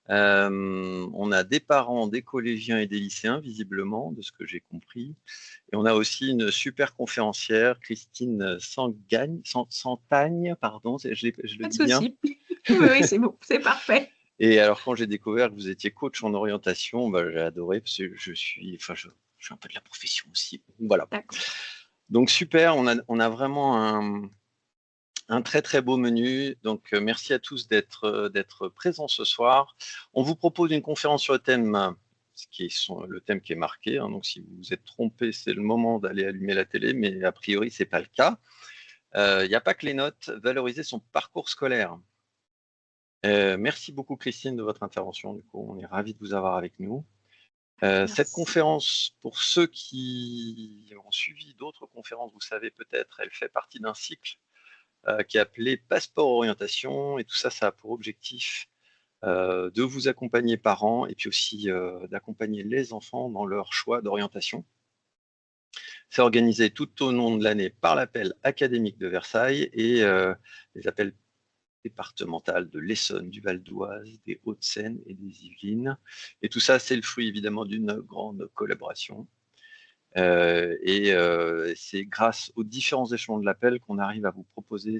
On a des parents, des collégiens et des lycéens, visiblement, de ce que j'ai compris. Et on a aussi une super conférencière, Christine Santagne, pardon, je le Pas de dis bien. souci. Oui, oui, c'est bon, c'est parfait. Et alors, quand j'ai découvert que vous étiez coach en orientation, bah, j'ai adoré parce que je suis un peu de la profession aussi. Voilà. D'accord. Donc, super, on a vraiment un très très beau menu. Donc, merci à tous d'être présents ce soir. On vous propose une conférence sur le thème, le thème qui est marqué, hein. Donc, si vous vous êtes trompé, c'est le moment d'aller allumer la télé, mais a priori, c'est pas le cas. Il n'y a pas que les notes, valoriser son parcours scolaire. Merci beaucoup, Christine, de votre intervention. Du coup, on est ravis de vous avoir avec nous. Cette Merci. conférence, pour ceux qui ont suivi d'autres conférences, vous savez peut-être, elle fait partie d'un cycle qui est appelé Passeport Orientation. Et tout ça, ça a pour objectif de vous accompagner parents et puis aussi d'accompagner les enfants dans leur choix d'orientation. C'est organisé tout au long de l'année par l'appel académique de Versailles et les appels départementales de l'Essonne, du Val d'Oise, des Hauts-de-Seine et des Yvelines. Et tout ça, c'est le fruit évidemment d'une grande collaboration. C'est grâce aux différents échelons de l'appel qu'on arrive à vous proposer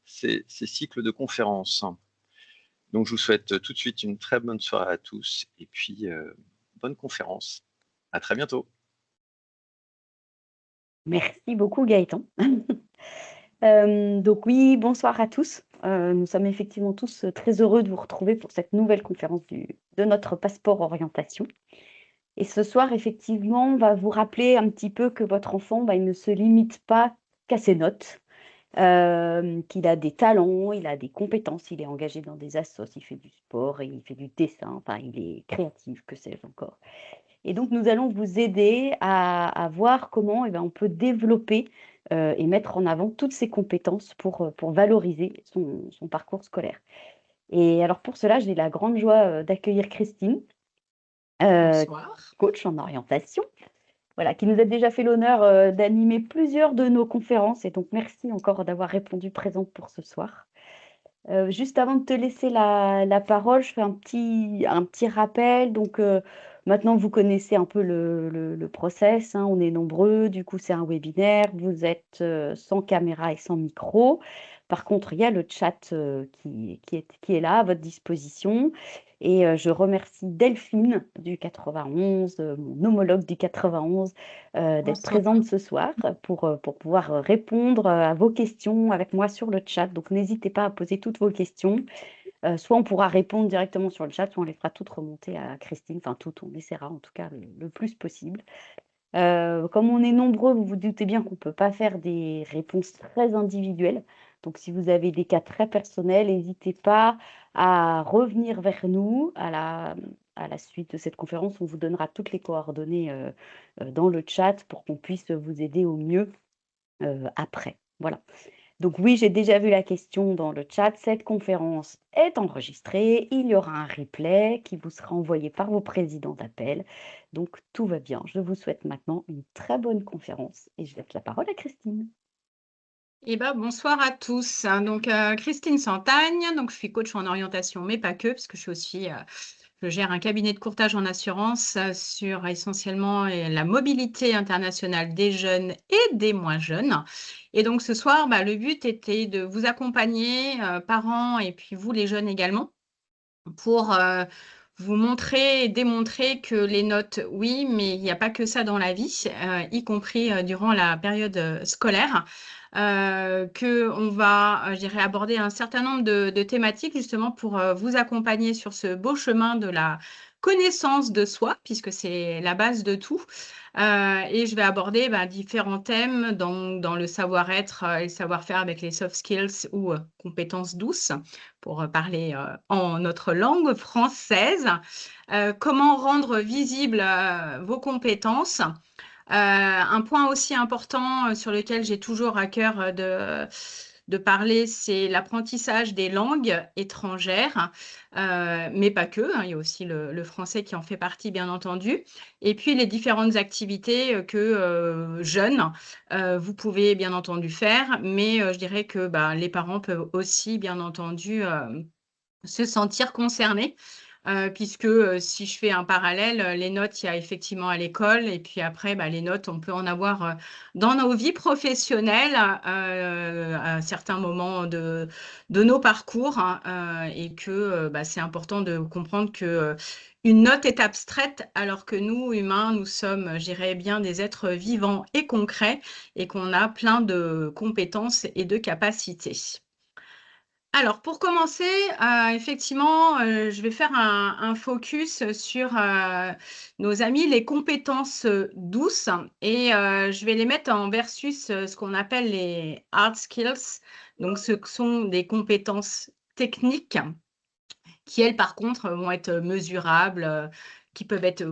ces cycles de conférences. Donc, je vous souhaite tout de suite une très bonne soirée à tous et puis bonne conférence. À très bientôt. Merci beaucoup Gaëtan. Donc oui, bonsoir à tous. Nous sommes effectivement tous très heureux de vous retrouver pour cette nouvelle conférence de notre passeport orientation. Et ce soir, effectivement, on va vous rappeler un petit peu que votre enfant, il ne se limite pas qu'à ses notes, qu'il a des talents, il a des compétences, il est engagé dans des assos, il fait du sport, il fait du dessin, enfin, il est créatif, que sais-je encore. Et donc, nous allons vous aider à voir comment on peut développer et mettre en avant toutes ces compétences pour valoriser son parcours scolaire. Et alors, pour cela, j'ai la grande joie d'accueillir Christine, Bonsoir. coach en orientation, voilà, qui nous a déjà fait l'honneur d'animer plusieurs de nos conférences. Et donc, merci encore d'avoir répondu présente pour ce soir. Juste avant de te laisser la parole, je fais un petit rappel. Donc, maintenant, vous connaissez un peu le process, hein. On est nombreux. Du coup, c'est un webinaire. Vous êtes sans caméra et sans micro. Par contre, il y a le chat qui est là à votre disposition. Et je remercie Delphine du 91, mon homologue du 91, d'être Bonsoir. présente ce soir pour pouvoir répondre à vos questions avec moi sur le chat. Donc, n'hésitez pas à poser toutes vos questions. Soit on pourra répondre directement sur le chat, soit on les fera toutes remonter à Christine. Enfin, toutes, on essaiera en tout cas le plus possible. Comme on est nombreux, vous vous doutez bien qu'on ne peut pas faire des réponses très individuelles. Donc, si vous avez des cas très personnels, n'hésitez pas à revenir vers nous à la suite de cette conférence. On vous donnera toutes les coordonnées dans le chat pour qu'on puisse vous aider au mieux après. Voilà. Donc oui, j'ai déjà vu la question dans le chat. Cette conférence est enregistrée. Il y aura un replay qui vous sera envoyé par vos présidents d'appel. Donc tout va bien. Je vous souhaite maintenant une très bonne conférence et je laisse la parole à Christine. Eh ben, bonsoir à tous. Donc, Christine Santagne, donc je suis coach en orientation, mais pas que, parce que je suis aussi, je gère un cabinet de courtage en assurance sur essentiellement la mobilité internationale des jeunes et des moins jeunes. Et donc, ce soir, le but était de vous accompagner, parents et puis vous, les jeunes également, pour vous montrer et démontrer que les notes, oui, mais il n'y a pas que ça dans la vie, y compris durant la période scolaire. On va, je dirais, aborder un certain nombre de thématiques justement pour vous accompagner sur ce beau chemin de la connaissance de soi, puisque c'est la base de tout. Et je vais aborder différents thèmes dans le savoir-être et le savoir-faire avec les soft skills ou compétences douces, pour parler en notre langue française. Comment rendre visibles vos compétences. Un point aussi important sur lequel j'ai toujours à cœur de parler, c'est l'apprentissage des langues étrangères, mais pas que, hein, il y a aussi le français qui en fait partie, bien entendu. Et puis les différentes activités que jeunes, vous pouvez bien entendu faire, mais je dirais que les parents peuvent aussi, bien entendu, se sentir concernés. Puisque si je fais un parallèle, les notes, il y a effectivement à l'école et puis après, les notes, on peut en avoir dans nos vies professionnelles à certains moments de nos parcours et que c'est important de comprendre que une note est abstraite alors que nous, humains, nous sommes, je dirais bien, des êtres vivants et concrets et qu'on a plein de compétences et de capacités. Alors, pour commencer, effectivement, je vais faire un focus sur nos amis, les compétences douces, et je vais les mettre en versus ce qu'on appelle les hard skills. Donc, ce sont des compétences techniques qui, elles, par contre, vont être mesurables, qui peuvent être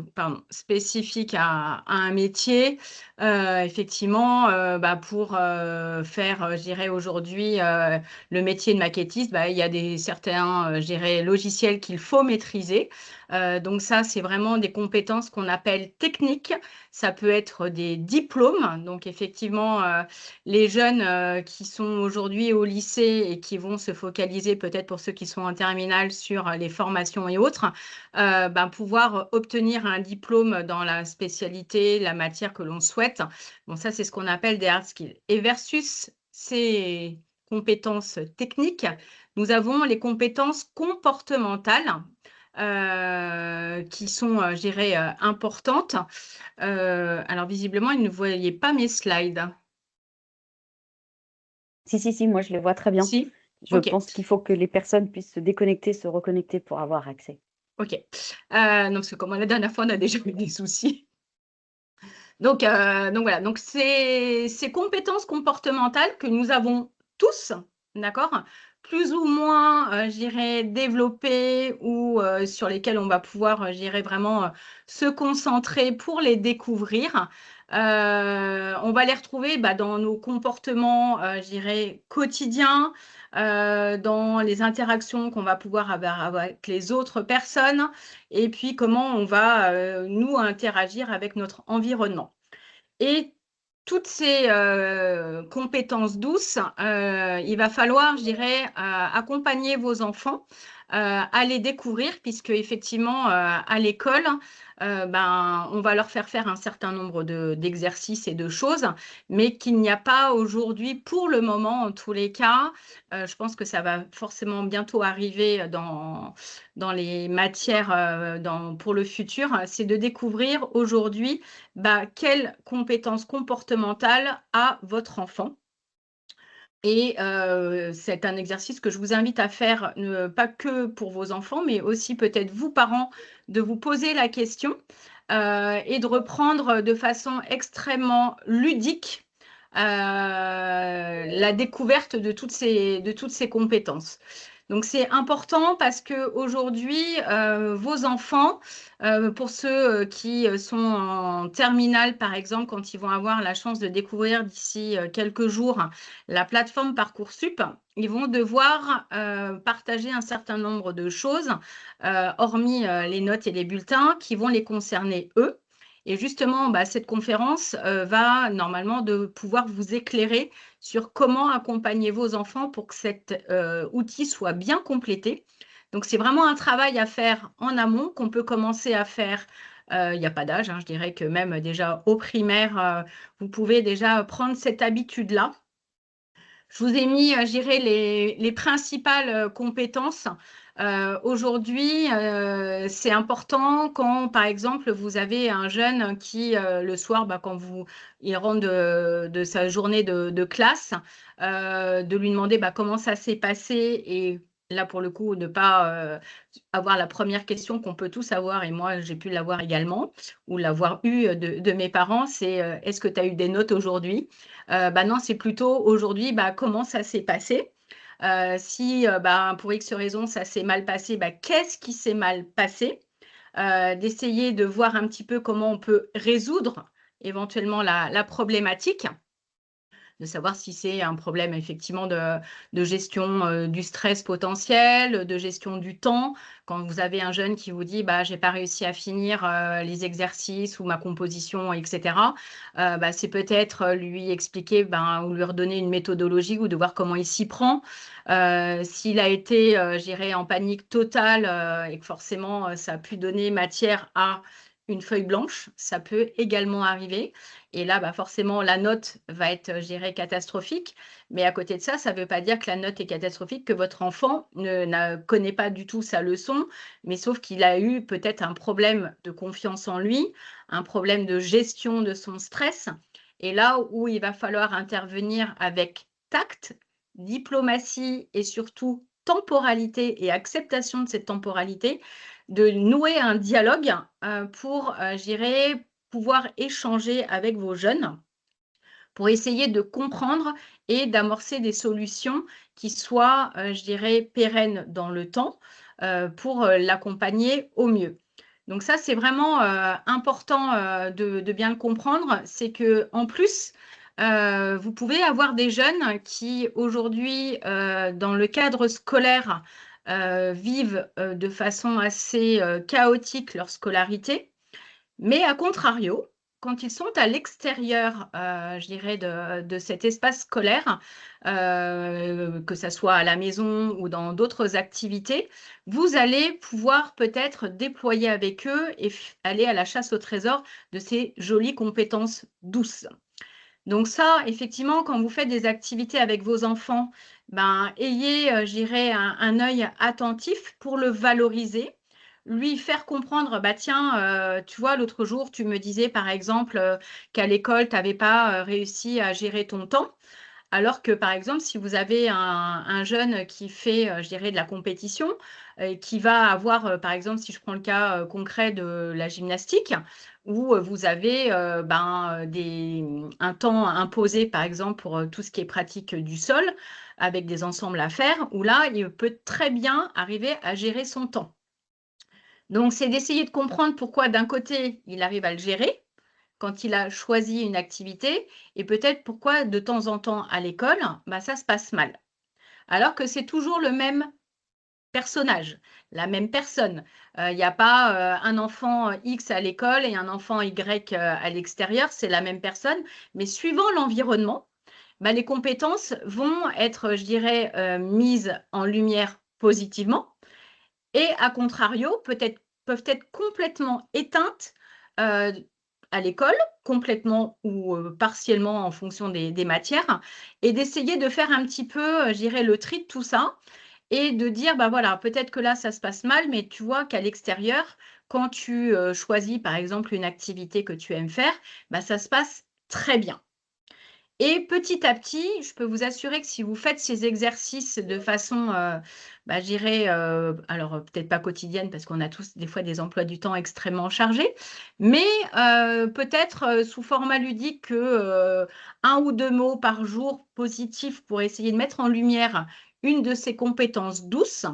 spécifiques à un métier. Effectivement, pour faire, je dirais aujourd'hui, le métier de maquettiste, il y a certains, je dirais, logiciels qu'il faut maîtriser. Donc ça, c'est vraiment des compétences qu'on appelle techniques. Ça peut être des diplômes. Donc effectivement, les jeunes qui sont aujourd'hui au lycée et qui vont se focaliser peut-être pour ceux qui sont en terminale sur les formations et autres, pouvoir obtenir un diplôme dans la spécialité, la matière que l'on souhaite. Bon, ça, c'est ce qu'on appelle des hard skills. Et versus ces compétences techniques, nous avons les compétences comportementales qui sont, je dirais, importantes. Alors, visiblement, il ne voyait pas mes slides. Si, moi je les vois très bien. Si? Je Ok. pense qu'il faut que les personnes puissent se déconnecter, se reconnecter pour avoir accès. Ok. Non, parce que comme la dernière fois, on a déjà eu des soucis. Donc voilà, donc ces compétences comportementales que nous avons tous, d'accord, plus ou moins, je dirais, développées ou sur lesquelles on va pouvoir, je dirais, vraiment se concentrer pour les découvrir. On va les retrouver dans nos comportements, je dirais, quotidiens, dans les interactions qu'on va pouvoir avoir avec les autres personnes et puis comment on va, nous, interagir avec notre environnement. Et toutes ces compétences douces, il va falloir, je dirais, accompagner vos enfants à les découvrir, puisque effectivement, à l'école, on va leur faire un certain nombre d'exercices et de choses, mais qu'il n'y a pas aujourd'hui, pour le moment, en tous les cas, je pense que ça va forcément bientôt arriver dans les matières pour le futur, c'est de découvrir aujourd'hui quelles compétences comportementales a votre enfant. Et c'est un exercice que je vous invite à faire, pas que pour vos enfants, mais aussi peut-être vous, parents, de vous poser la question et de reprendre de façon extrêmement ludique la découverte de toutes ces compétences. Donc, c'est important parce qu'aujourd'hui, vos enfants, pour ceux qui sont en terminale, par exemple, quand ils vont avoir la chance de découvrir d'ici quelques jours la plateforme Parcoursup, ils vont devoir partager un certain nombre de choses, hormis les notes et les bulletins, qui vont les concerner eux. Et justement, cette conférence va normalement de pouvoir vous éclairer sur comment accompagner vos enfants pour que cet outil soit bien complété. Donc, c'est vraiment un travail à faire en amont qu'on peut commencer à faire. Il n'y a pas d'âge, je dirais que même déjà au primaire, vous pouvez déjà prendre cette habitude-là. Je vous ai mis, je dirais, les principales compétences. Aujourd'hui, c'est important quand, par exemple, vous avez un jeune qui, le soir, quand il rentre de sa journée de classe, de lui demander comment ça s'est passé et là, pour le coup, ne pas avoir la première question qu'on peut tous avoir, et moi, j'ai pu l'avoir également, ou l'avoir eu de mes parents, c'est est-ce que tu as eu des notes aujourd'hui? Non, c'est plutôt aujourd'hui, comment ça s'est passé? Si pour X raison, ça s'est mal passé, qu'est-ce qui s'est mal passé? D'essayer de voir un petit peu comment on peut résoudre éventuellement la problématique. de savoir si c'est un problème effectivement de gestion du stress potentiel, de gestion du temps. Quand vous avez un jeune qui vous dit bah, « j'ai pas réussi à finir les exercices ou ma composition, etc. », c'est peut-être lui expliquer ou lui redonner une méthodologie ou de voir comment il s'y prend. S'il a été, je dirais, en panique totale et que forcément ça a pu donner matière à une feuille blanche, ça peut également arriver. Et là, forcément, la note va être, je dirais, catastrophique. Mais à côté de ça, ça ne veut pas dire que la note est catastrophique, que votre enfant ne connaît pas du tout sa leçon, mais sauf qu'il a eu peut-être un problème de confiance en lui, un problème de gestion de son stress. Et là où il va falloir intervenir avec tact, diplomatie et surtout temporalité et acceptation de cette temporalité, de nouer un dialogue pour, je dirais, pouvoir échanger avec vos jeunes pour essayer de comprendre et d'amorcer des solutions qui soient, je dirais, pérennes dans le temps pour l'accompagner au mieux. Donc ça, c'est vraiment important de bien le comprendre. C'est qu'en plus, vous pouvez avoir des jeunes qui, aujourd'hui, dans le cadre scolaire, vivent de façon assez chaotique leur scolarité. Mais à contrario, quand ils sont à l'extérieur, je dirais, de cet espace scolaire, que ça soit à la maison ou dans d'autres activités, vous allez pouvoir peut-être déployer avec eux et aller à la chasse au trésor de ces jolies compétences douces. Donc ça, effectivement, quand vous faites des activités avec vos enfants, ayez, je dirais, un œil attentif pour le valoriser, lui faire comprendre, tiens, tu vois, l'autre jour, tu me disais, par exemple, qu'à l'école, tu n'avais pas réussi à gérer ton temps. Alors que, par exemple, si vous avez un jeune qui fait, je dirais, de la compétition, qui va avoir, par exemple, si je prends le cas concret de la gymnastique, où vous avez un temps imposé, par exemple, pour tout ce qui est pratique du sol, avec des ensembles à faire, où là, il peut très bien arriver à gérer son temps. Donc, c'est d'essayer de comprendre pourquoi, d'un côté, il arrive à le gérer, quand il a choisi une activité et peut-être pourquoi de temps en temps à l'école, ça se passe mal. Alors que c'est toujours le même personnage, la même personne. Il n'y a pas un enfant X à l'école et un enfant Y à l'extérieur, c'est la même personne, mais suivant l'environnement, les compétences vont être, je dirais, mises en lumière positivement et à contrario, peuvent être complètement éteintes à l'école, complètement ou partiellement en fonction des matières, et d'essayer de faire un petit peu, je dirais, le tri de tout ça et de dire, voilà, peut-être que là, ça se passe mal, mais tu vois qu'à l'extérieur, quand tu choisis, par exemple, une activité que tu aimes faire, ça se passe très bien. Et petit à petit, je peux vous assurer que si vous faites ces exercices de façon, je dirais, alors peut-être pas quotidienne parce qu'on a tous des fois des emplois du temps extrêmement chargés, mais peut-être sous format ludique que 1 ou 2 mots par jour positifs pour essayer de mettre en lumière une de ces compétences douces,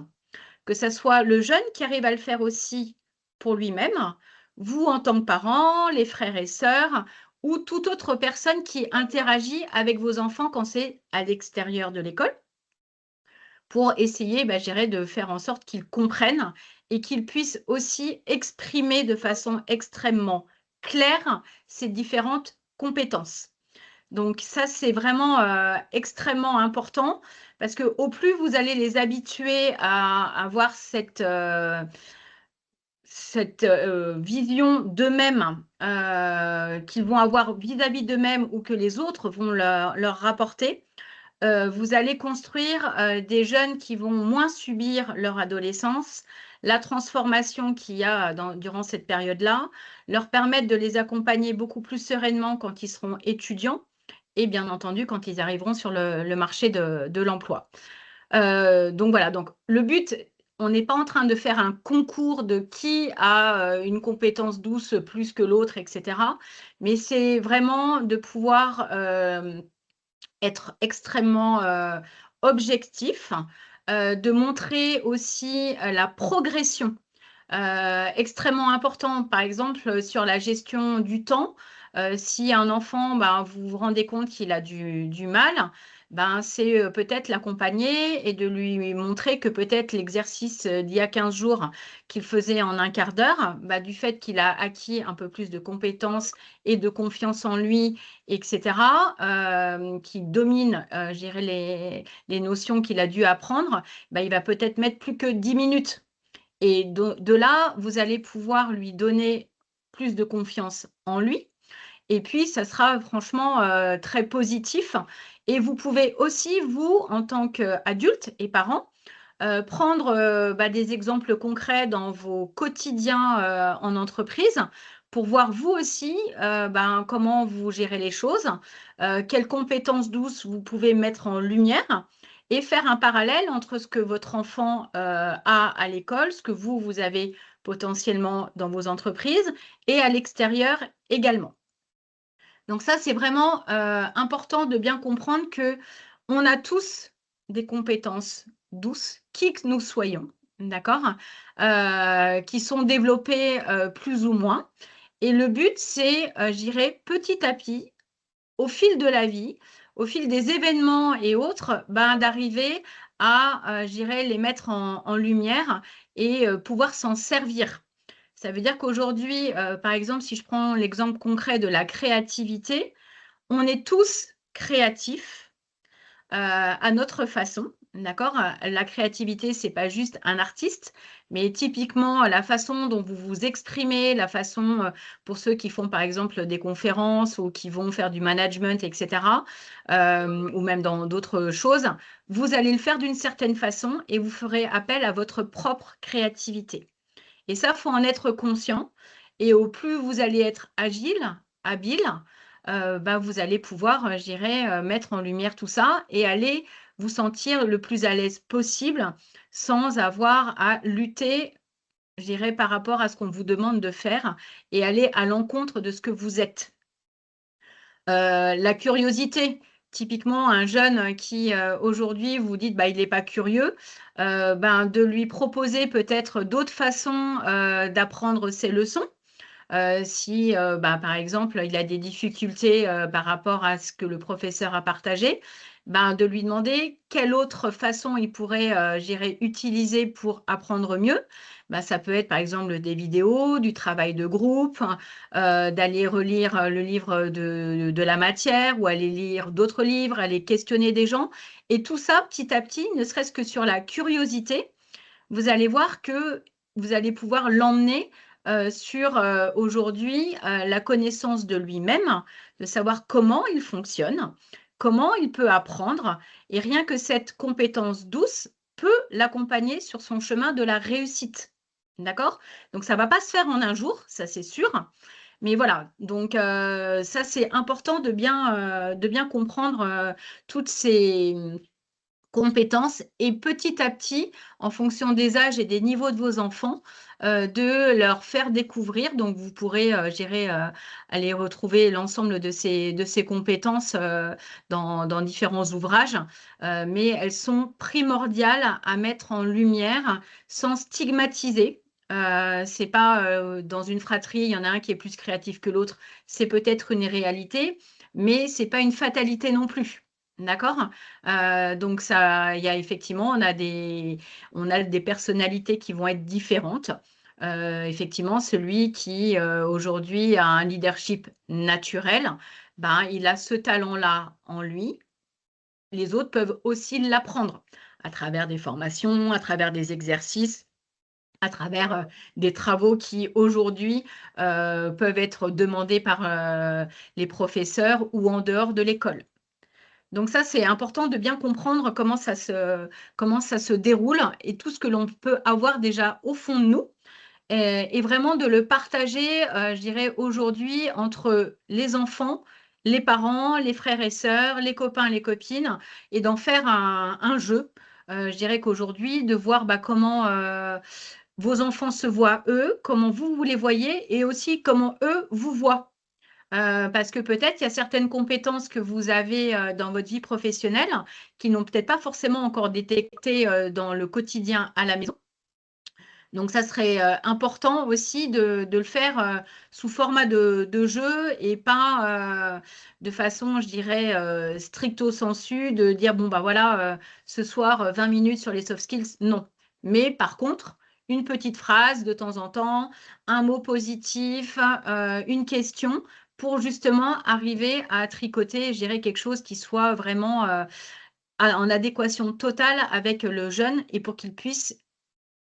que ça soit le jeune qui arrive à le faire aussi pour lui-même, vous en tant que parent, les frères et sœurs, ou toute autre personne qui interagit avec vos enfants quand c'est à l'extérieur de l'école, pour essayer, je dirais, de faire en sorte qu'ils comprennent et qu'ils puissent aussi exprimer de façon extrêmement claire ces différentes compétences. Donc ça, c'est vraiment extrêmement important parce qu'au plus vous allez les habituer à avoir cette vision d'eux-mêmes qu'ils vont avoir vis-à-vis d'eux-mêmes ou que les autres vont leur rapporter, vous allez construire des jeunes qui vont moins subir leur adolescence, la transformation qu'il y a durant cette période-là, leur permettre de les accompagner beaucoup plus sereinement quand ils seront étudiants et bien entendu quand ils arriveront sur le marché de l'emploi. Donc voilà, donc le but, on n'est pas en train de faire un concours de qui a une compétence douce plus que l'autre, etc. Mais c'est vraiment de pouvoir être extrêmement objectif, de montrer aussi la progression. Extrêmement important, par exemple, sur la gestion du temps. Si un enfant, vous vous rendez compte qu'il a du mal, c'est peut-être l'accompagner et de lui montrer que peut-être l'exercice d'il y a 15 jours qu'il faisait en un quart d'heure, du fait qu'il a acquis un peu plus de compétences et de confiance en lui, etc., qui domine, je dirais, les notions qu'il a dû apprendre, il va peut-être mettre plus que 10 minutes. Et de là, vous allez pouvoir lui donner plus de confiance en lui. Et puis, ça sera franchement très positif. Et vous pouvez aussi, vous, en tant qu'adulte et parent, prendre des exemples concrets dans vos quotidiens en entreprise pour voir vous aussi comment vous gérez les choses, quelles compétences douces vous pouvez mettre en lumière et faire un parallèle entre ce que votre enfant a à l'école, ce que vous avez potentiellement dans vos entreprises et à l'extérieur également. Donc ça, c'est vraiment important de bien comprendre qu'on a tous des compétences douces, qui que nous soyons, d'accord, qui sont développées plus ou moins. Et le but, c'est, je dirais, petit à petit, au fil de la vie, au fil des événements et autres, d'arriver à, je dirais, les mettre en lumière et pouvoir s'en servir. Ça veut dire qu'aujourd'hui, par exemple, si je prends l'exemple concret de la créativité, on est tous créatifs à notre façon, d'accord? La créativité, c'est pas juste un artiste, mais typiquement la façon dont vous vous exprimez, la façon, pour ceux qui font par exemple des conférences ou qui vont faire du management, etc., ou même dans d'autres choses, vous allez le faire d'une certaine façon et vous ferez appel à votre propre créativité. Et ça, il faut en être conscient. Et au plus vous allez être agile, habile, vous allez pouvoir, je dirais, mettre en lumière tout ça et aller vous sentir le plus à l'aise possible sans avoir à lutter, je dirais, par rapport à ce qu'on vous demande de faire et aller à l'encontre de ce que vous êtes. La curiosité, typiquement un jeune qui aujourd'hui vous dites il n'est pas curieux, de lui proposer peut-être d'autres façons d'apprendre ses leçons. Si, par exemple, il a des difficultés par rapport à ce que le professeur a partagé, de lui demander quelle autre façon il pourrait, je dirais, utiliser pour apprendre mieux. Ça peut être, par exemple, des vidéos, du travail de groupe, d'aller relire le livre de la matière ou aller lire d'autres livres, aller questionner des gens. Et tout ça, petit à petit, ne serait-ce que sur la curiosité, vous allez voir que vous allez pouvoir l'emmener sur aujourd'hui la connaissance de lui-même, de savoir comment il fonctionne, comment il peut apprendre. Et rien que cette compétence douce peut l'accompagner sur son chemin de la réussite. D'accord? Donc, ça ne va pas se faire en un jour, ça c'est sûr. Mais voilà, donc ça c'est important de bien comprendre toutes ces compétences et petit à petit, en fonction des âges et des niveaux de vos enfants, de leur faire découvrir. Donc, vous pourrez, aller retrouver l'ensemble de ces compétences dans différents ouvrages, mais elles sont primordiales à mettre en lumière sans stigmatiser. C'est pas dans une fratrie, il y en a un qui est plus créatif que l'autre. C'est peut-être une réalité, mais c'est pas une fatalité non plus. D'accord? Donc ça, il y a effectivement, on a des personnalités qui vont être différentes. Effectivement, celui qui aujourd'hui a un leadership naturel, il a ce talent-là en lui. Les autres peuvent aussi l'apprendre à travers des formations, à travers des exercices, à travers des travaux qui aujourd'hui peuvent être demandés par les professeurs ou en dehors de l'école. Donc ça, c'est important de bien comprendre comment ça se déroule et tout ce que l'on peut avoir déjà au fond de nous et vraiment de le partager, je dirais, aujourd'hui entre les enfants, les parents, les frères et sœurs, les copains, les copines et d'en faire un jeu. Je dirais qu'aujourd'hui, de voir comment vos enfants se voient eux, comment vous les voyez et aussi comment eux vous voient. Parce que peut-être il y a certaines compétences que vous avez dans votre vie professionnelle qui n'ont peut-être pas forcément encore détecté dans le quotidien à la maison. Donc, ça serait important aussi de le faire sous format de jeu et pas de façon, je dirais, stricto sensu, de dire, bon, bah voilà, ce soir, 20 minutes sur les soft skills. Non. Mais par contre, une petite phrase de temps en temps, un mot positif, une question pour justement arriver à tricoter, je dirais, quelque chose qui soit vraiment en adéquation totale avec le jeune et pour qu'il puisse,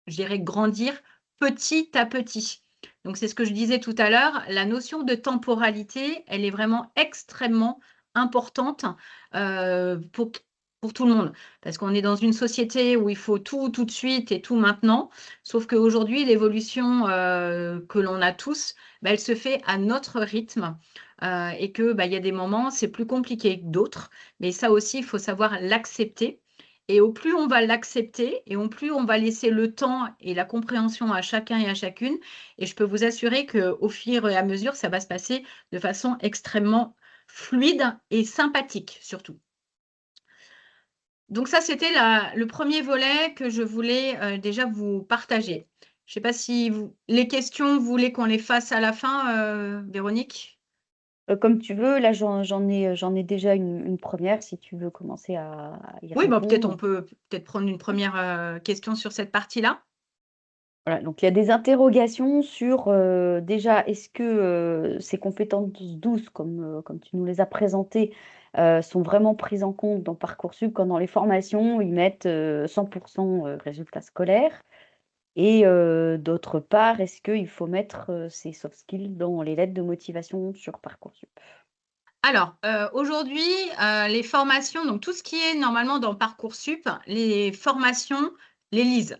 je dirais, grandir petit à petit. Donc, c'est ce que je disais tout à l'heure, la notion de temporalité, elle est vraiment extrêmement importante pour tout le monde. Parce qu'on est dans une société où il faut tout de suite et tout maintenant. Sauf qu'aujourd'hui, l'évolution que l'on a tous, bah, elle se fait à notre rythme. Et que bah, y a des moments, c'est plus compliqué que d'autres. Mais ça aussi, il faut savoir l'accepter. Et au plus on va l'accepter et au plus on va laisser le temps et la compréhension à chacun et à chacune. Et je peux vous assurer qu'au fur et à mesure, ça va se passer de façon extrêmement fluide et sympathique surtout. Donc ça, c'était le premier volet que je voulais déjà vous partager. Je ne sais pas si les questions, vous voulez qu'on les fasse à la fin, Véronique? Comme tu veux, là, j'en ai déjà une 1re si tu veux commencer à y Oui, bah, peut-être on répondre. peut peut-être prendre une première question sur cette partie-là. Voilà, donc il y a des interrogations sur, déjà, est-ce que, ces compétences douces comme tu nous les as présentées, sont vraiment prises en compte dans Parcoursup quand dans les formations, ils mettent, 100 résultats scolaires? Et d'autre part, est-ce qu'il faut mettre, ces soft skills dans les lettres de motivation sur Parcoursup? Alors, aujourd'hui, les formations, donc tout ce qui est normalement dans Parcoursup, les formations les lisent.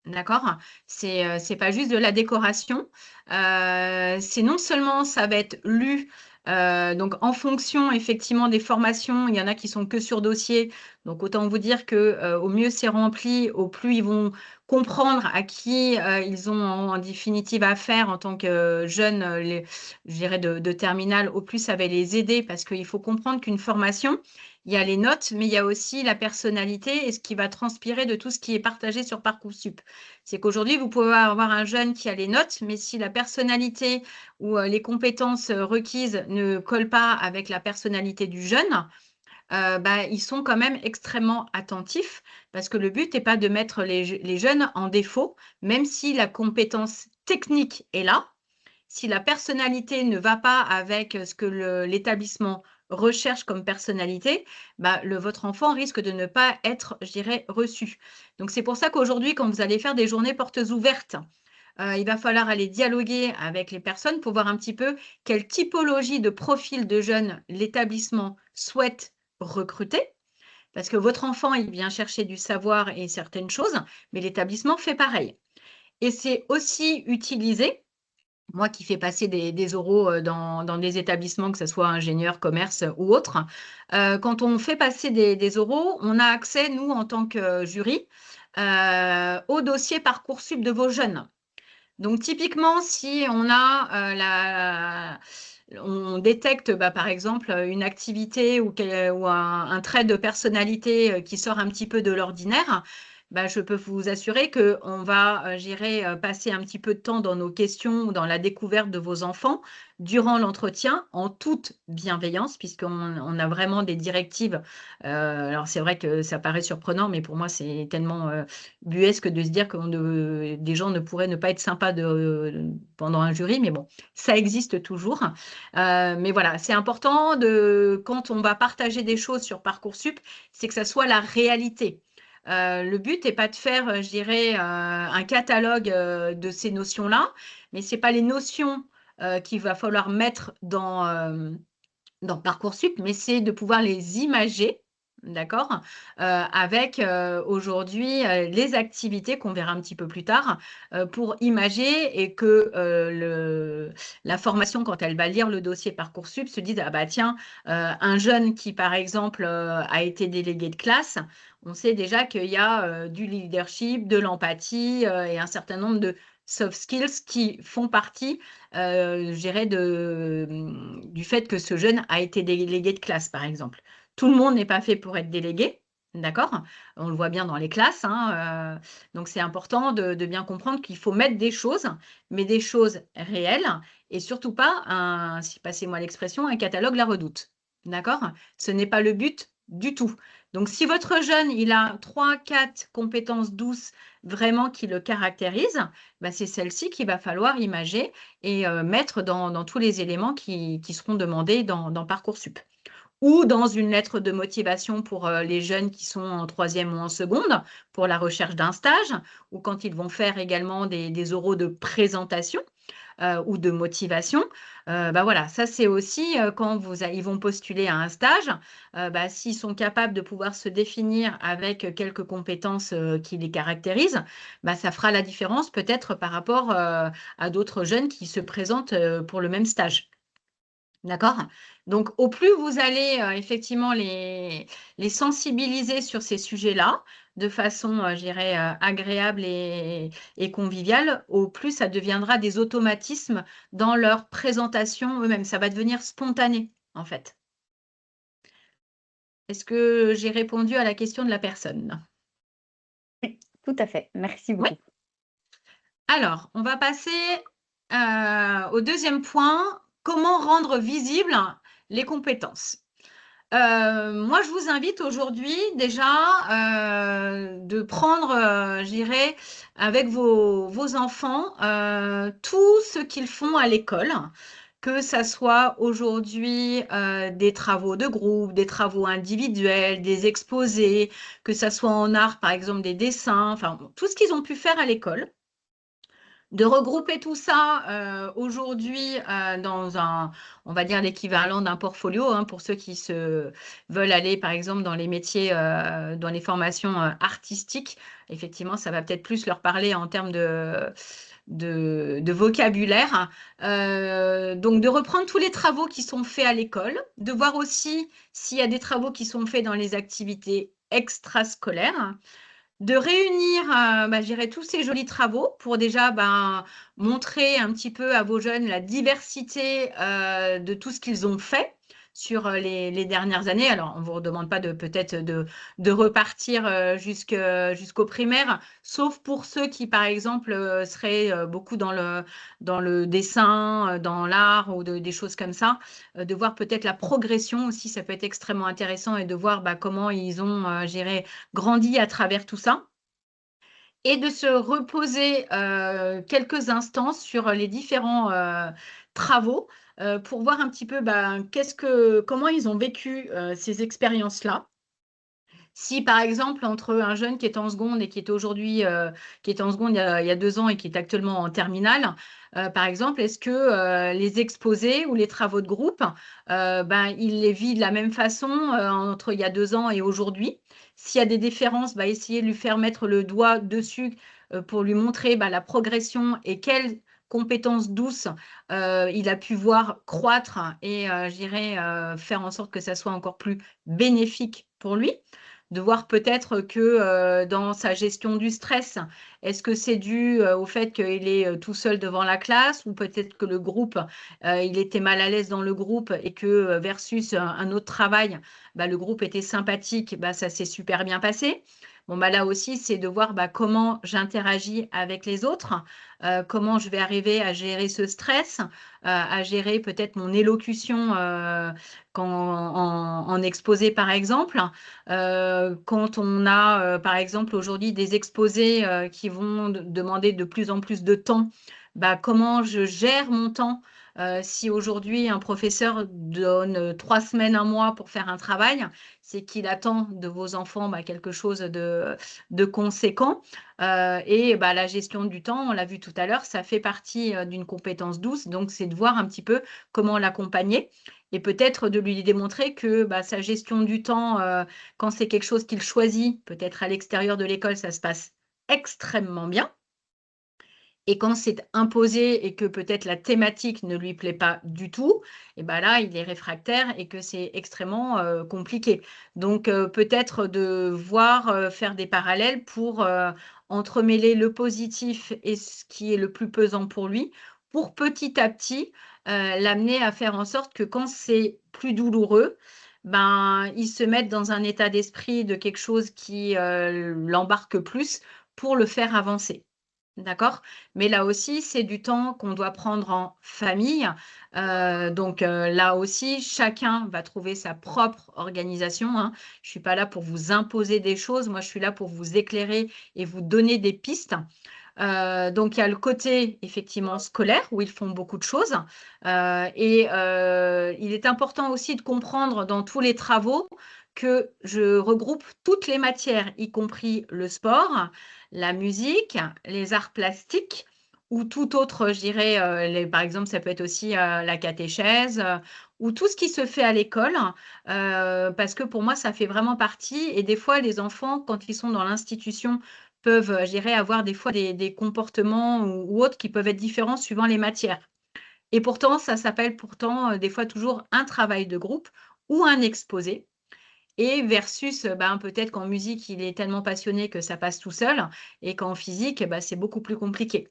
D'accord? C'est pas juste de la décoration. C'est non seulement ça va être lu, donc en fonction effectivement des formations, il y en a qui sont que sur dossier. Donc autant vous dire que, au mieux c'est rempli, au plus ils vont comprendre à qui, ils ont en définitive affaire en tant que jeunes, je dirais de terminale, au plus ça va les aider parce qu'il faut comprendre qu'une formation, il y a les notes, mais il y a aussi la personnalité et ce qui va transpirer de tout ce qui est partagé sur Parcoursup. C'est qu'aujourd'hui, vous pouvez avoir un jeune qui a les notes, mais si la personnalité ou les compétences requises ne collent pas avec la personnalité du jeune, bah, ils sont quand même extrêmement attentifs parce que le but n'est pas de mettre les jeunes en défaut, même si la compétence technique est là. Si la personnalité ne va pas avec ce que l'établissement recherche comme personnalité, bah, votre enfant risque de ne pas être, je dirais, reçu. Donc, c'est pour ça qu'aujourd'hui, quand vous allez faire des journées portes ouvertes, il va falloir aller dialoguer avec les personnes pour voir un petit peu quelle typologie de profil de jeunes l'établissement souhaite recruter. Parce que votre enfant, il vient chercher du savoir et certaines choses, mais l'établissement fait pareil. Et c'est aussi utilisé moi qui fais passer des oraux dans des établissements, que ce soit ingénieur, commerce ou autre, quand on fait passer des oraux, on a accès, nous, en tant que jury, au dossier Parcoursup de vos jeunes. Donc typiquement, si on a on détecte, bah, par exemple, une activité ou un trait de personnalité qui sort un petit peu de l'ordinaire, bah, je peux vous assurer qu'on va, passer un petit peu de temps dans nos questions ou dans la découverte de vos enfants durant l'entretien en toute bienveillance, puisqu'on a vraiment des directives. Alors c'est vrai que ça paraît surprenant, mais pour moi, c'est tellement buesque de se dire que des gens ne pourraient ne pas être sympas pendant un jury, mais bon, ça existe toujours. Mais voilà, c'est important quand on va partager des choses sur Parcoursup, c'est que ça soit la réalité. Le but n'est pas de faire, je dirais, un catalogue de ces notions-là, mais ce n'est pas les notions qu'il va falloir mettre dans Parcoursup, mais c'est de pouvoir les imager, d'accord? Avec aujourd'hui les activités qu'on verra un petit peu plus tard pour imager et que la formation, quand elle va lire le dossier Parcoursup, se dise, ah bah tiens, un jeune qui, par exemple, a été délégué de classe, on sait déjà qu'il y a du leadership, de l'empathie et un certain nombre de soft skills qui font partie je dirais du fait que ce jeune a été délégué de classe, par exemple. Tout le monde n'est pas fait pour être délégué, D'accord? On le voit bien dans les classes, hein, donc c'est important de bien comprendre qu'il faut mettre des choses, mais des choses réelles et surtout pas un, si passez-moi l'expression, un catalogue La Redoute. D'accord? Ce n'est pas le but du tout. Donc si votre jeune, il a 3-4 compétences douces vraiment qui le caractérisent, bah, c'est celles-ci qu'il va falloir imager et mettre dans tous les éléments qui seront demandés dans Parcoursup ou dans une lettre de motivation pour les jeunes qui sont en troisième ou en seconde, pour la recherche d'un stage, ou quand ils vont faire également des oraux de présentation ou de motivation. Bah voilà, ça c'est aussi quand ils vont postuler à un stage, bah, s'ils sont capables de pouvoir se définir avec quelques compétences qui les caractérisent, bah, ça fera la différence peut-être par rapport à d'autres jeunes qui se présentent pour le même stage. D'accord? Donc, au plus vous allez effectivement les sensibiliser sur ces sujets-là, de façon, je dirais, agréable et conviviale, au plus ça deviendra des automatismes dans leur présentation eux-mêmes. Ça va devenir spontané, en fait. Est-ce que j'ai répondu à la question de la personne? Oui, tout à fait. Merci Oui. beaucoup. Alors, on va passer au deuxième point, comment rendre visibles les compétences? Moi, je vous invite aujourd'hui déjà de prendre, je dirais, avec vos enfants, tout ce qu'ils font à l'école, que ça soit aujourd'hui des travaux de groupe, des travaux individuels, des exposés, que ça soit en art, par exemple, des dessins, enfin, tout ce qu'ils ont pu faire à l'école de regrouper tout ça aujourd'hui dans un, on va dire l'équivalent d'un portfolio hein, pour ceux qui veulent aller par exemple dans les métiers, dans les formations artistiques. Effectivement, ça va peut-être plus leur parler en termes de vocabulaire. Donc de reprendre tous les travaux qui sont faits à l'école, de voir aussi s'il y a des travaux qui sont faits dans les activités extrascolaires de réunir, bah, je dirais, tous ces jolis travaux pour déjà ben, montrer un petit peu à vos jeunes la diversité de tout ce qu'ils ont fait sur les dernières années. Alors, on ne vous demande pas peut-être de repartir jusqu'au primaire, sauf pour ceux qui, par exemple, seraient beaucoup dans le dessin, dans l'art ou des choses comme ça, de voir peut-être la progression aussi, ça peut être extrêmement intéressant et de voir bah, comment ils ont, je dirais, grandi à travers tout ça et de se reposer quelques instants sur les différents travaux pour voir un petit peu ben, comment ils ont vécu ces expériences-là. Si par exemple, entre un jeune qui est en seconde et qui est aujourd'hui, qui est en seconde il y a 2 ans et qui est actuellement en terminale, par exemple, est-ce que les exposés ou les travaux de groupe, ben, il les vit de la même façon entre il y a 2 ans et aujourd'hui? S'il y a des différences, bah, essayer de lui faire mettre le doigt dessus pour lui montrer bah, la progression et quelles compétences douces il a pu voir croître et je dirais faire en sorte que ça soit encore plus bénéfique pour lui de voir peut-être que dans sa gestion du stress, est-ce que c'est dû au fait qu'il est tout seul devant la classe ou peut-être que le groupe, il était mal à l'aise dans le groupe et que versus un autre travail, bah, le groupe était sympathique, bah, ça s'est super bien passé. Bon, bah, là aussi, c'est de voir bah, comment j'interagis avec les autres, comment je vais arriver à gérer ce stress, à gérer peut-être mon élocution en exposé, par exemple. Quand on a, par exemple, aujourd'hui des exposés qui vont demander de plus en plus de temps, bah, comment je gère mon temps si aujourd'hui un professeur donne 3 semaines, un mois pour faire un travail, c'est qu'il attend de vos enfants bah, quelque chose de conséquent. Et bah, la gestion du temps, on l'a vu tout à l'heure, ça fait partie d'une compétence douce. Donc, c'est de voir un petit peu comment l'accompagner et peut-être de lui démontrer que bah, sa gestion du temps, quand c'est quelque chose qu'il choisit, peut-être à l'extérieur de l'école, ça se passe extrêmement bien. Et quand c'est imposé et que peut-être la thématique ne lui plaît pas du tout, et ben là, il est réfractaire et que c'est extrêmement compliqué. Donc, peut-être de voir faire des parallèles pour entremêler le positif et ce qui est le plus pesant pour lui, pour petit à petit l'amener à faire en sorte que quand c'est plus douloureux, ils se mettent dans un état d'esprit de quelque chose qui l'embarque plus pour le faire avancer. D'accord? Mais là aussi, c'est du temps qu'on doit prendre en famille. Donc là aussi, chacun va trouver sa propre organisation, hein. Je ne suis pas là pour vous imposer des choses. Moi, je suis là pour vous éclairer et vous donner des pistes. Donc, il y a le côté effectivement scolaire où ils font beaucoup de choses. Il est important aussi de comprendre dans tous les travaux que je regroupe toutes les matières, y compris le sport, la musique, les arts plastiques ou tout autre, je dirais, par exemple, ça peut être aussi la catéchèse ou tout ce qui se fait à l'école, parce que pour moi, ça fait vraiment partie. Et des fois, les enfants, quand ils sont dans l'institution, peuvent, je dirais, avoir des fois des comportements ou autres qui peuvent être différents suivant les matières. Et pourtant, ça s'appelle pourtant des fois toujours un travail de groupe ou un exposé. Et versus, peut-être qu'en musique, il est tellement passionné que ça passe tout seul, et qu'en physique, c'est beaucoup plus compliqué.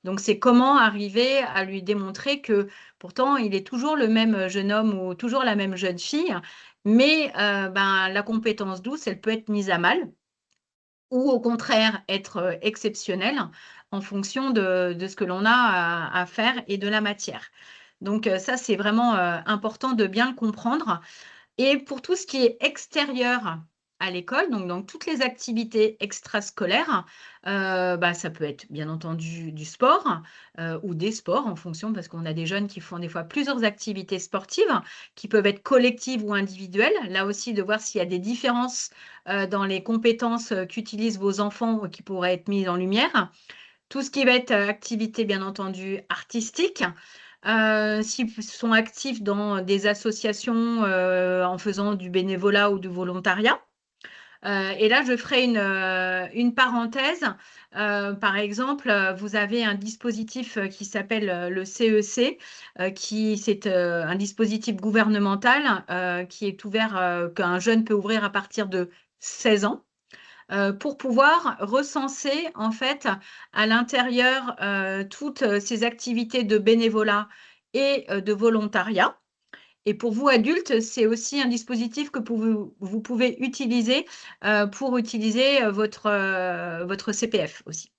Donc, c'est comment arriver à lui démontrer que pourtant, il est toujours le même jeune homme ou toujours la même jeune fille, mais la compétence douce, elle peut être mise à mal ou au contraire être exceptionnel en fonction de ce que l'on a à faire et de la matière. Donc, ça, c'est vraiment important de bien le comprendre. Et pour tout ce qui est extérieur à l'école, donc dans toutes les activités extrascolaires, ça peut être bien entendu du sport ou des sports en fonction, parce qu'on a des jeunes qui font des fois plusieurs activités sportives qui peuvent être collectives ou individuelles. Là aussi, de voir s'il y a des différences dans les compétences qu'utilisent vos enfants qui pourraient être mises en lumière. Tout ce qui va être activité, bien entendu, artistique. S'ils sont actifs dans des associations en faisant du bénévolat ou du volontariat. Et là, je ferai une parenthèse. Par exemple, vous avez un dispositif qui s'appelle le CEC, c'est un dispositif gouvernemental qui est ouvert, qu'un jeune peut ouvrir à partir de 16 ans. Pour pouvoir recenser en fait à l'intérieur toutes ces activités de bénévolat et de volontariat. Et pour vous, adultes, c'est aussi un dispositif que vous pouvez utiliser pour utiliser votre CPF aussi.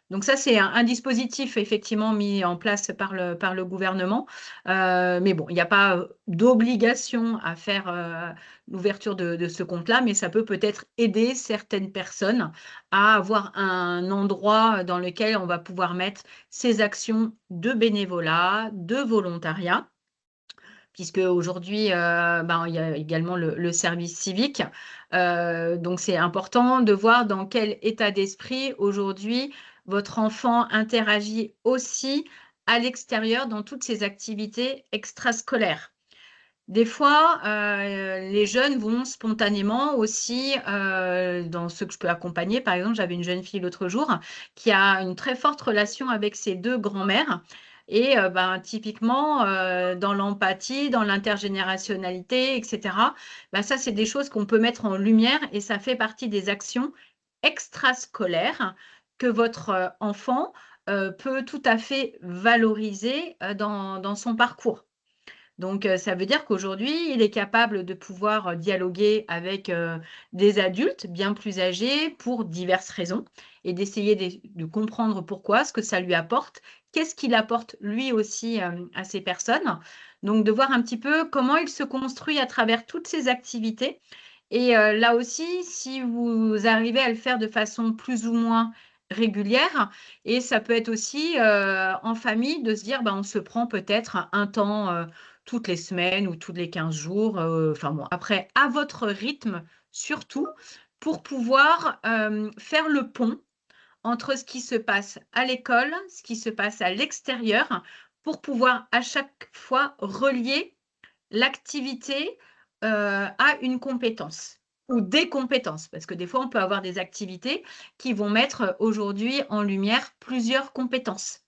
Donc ça, c'est un dispositif effectivement mis en place par le gouvernement. Mais bon, il n'y a pas d'obligation à faire l'ouverture de ce compte-là, mais ça peut peut-être aider certaines personnes à avoir un endroit dans lequel on va pouvoir mettre ces actions de bénévolat, de volontariat, puisque aujourd'hui, il y a également le service civique. Donc, c'est important de voir dans quel état d'esprit aujourd'hui votre enfant interagit aussi à l'extérieur dans toutes ces activités extrascolaires. Des fois, les jeunes vont spontanément aussi dans ce que je peux accompagner. Par exemple, j'avais une jeune fille l'autre jour qui a une très forte relation avec ses deux grands-mères. Et typiquement, dans l'empathie, dans l'intergénérationnalité, etc., ça, c'est des choses qu'on peut mettre en lumière et ça fait partie des actions extrascolaires que votre enfant peut tout à fait valoriser dans son parcours. Donc, ça veut dire qu'aujourd'hui, il est capable de pouvoir dialoguer avec des adultes bien plus âgés pour diverses raisons et d'essayer de comprendre pourquoi, ce que ça lui apporte, qu'est-ce qu'il apporte lui aussi à ces personnes. Donc, de voir un petit peu comment il se construit à travers toutes ces activités. Et là aussi, si vous arrivez à le faire de façon plus ou moins régulière, et ça peut être aussi en famille de se dire, on se prend peut-être un temps toutes les semaines ou tous les 15 jours. Enfin bon, après, à votre rythme, surtout, pour pouvoir faire le pont entre ce qui se passe à l'école, ce qui se passe à l'extérieur, pour pouvoir à chaque fois relier l'activité à une compétence ou des compétences, parce que des fois, on peut avoir des activités qui vont mettre aujourd'hui en lumière plusieurs compétences.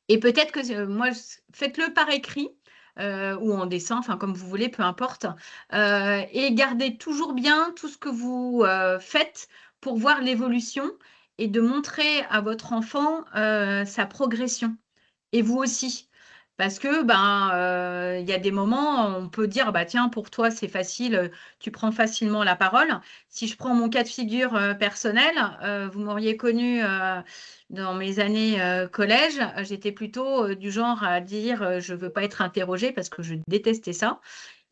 Et peut-être que moi, faites-le par écrit ou en dessin, enfin comme vous voulez, peu importe. Et gardez toujours bien tout ce que vous faites pour voir l'évolution et de montrer à votre enfant sa progression. Et vous aussi. Parce que il y a des moments, on peut dire, bah tiens, pour toi, c'est facile, tu prends facilement la parole. Si je prends mon cas de figure personnel, vous m'auriez connu dans mes années collège, j'étais plutôt du genre à dire je veux pas être interrogée parce que je détestais ça.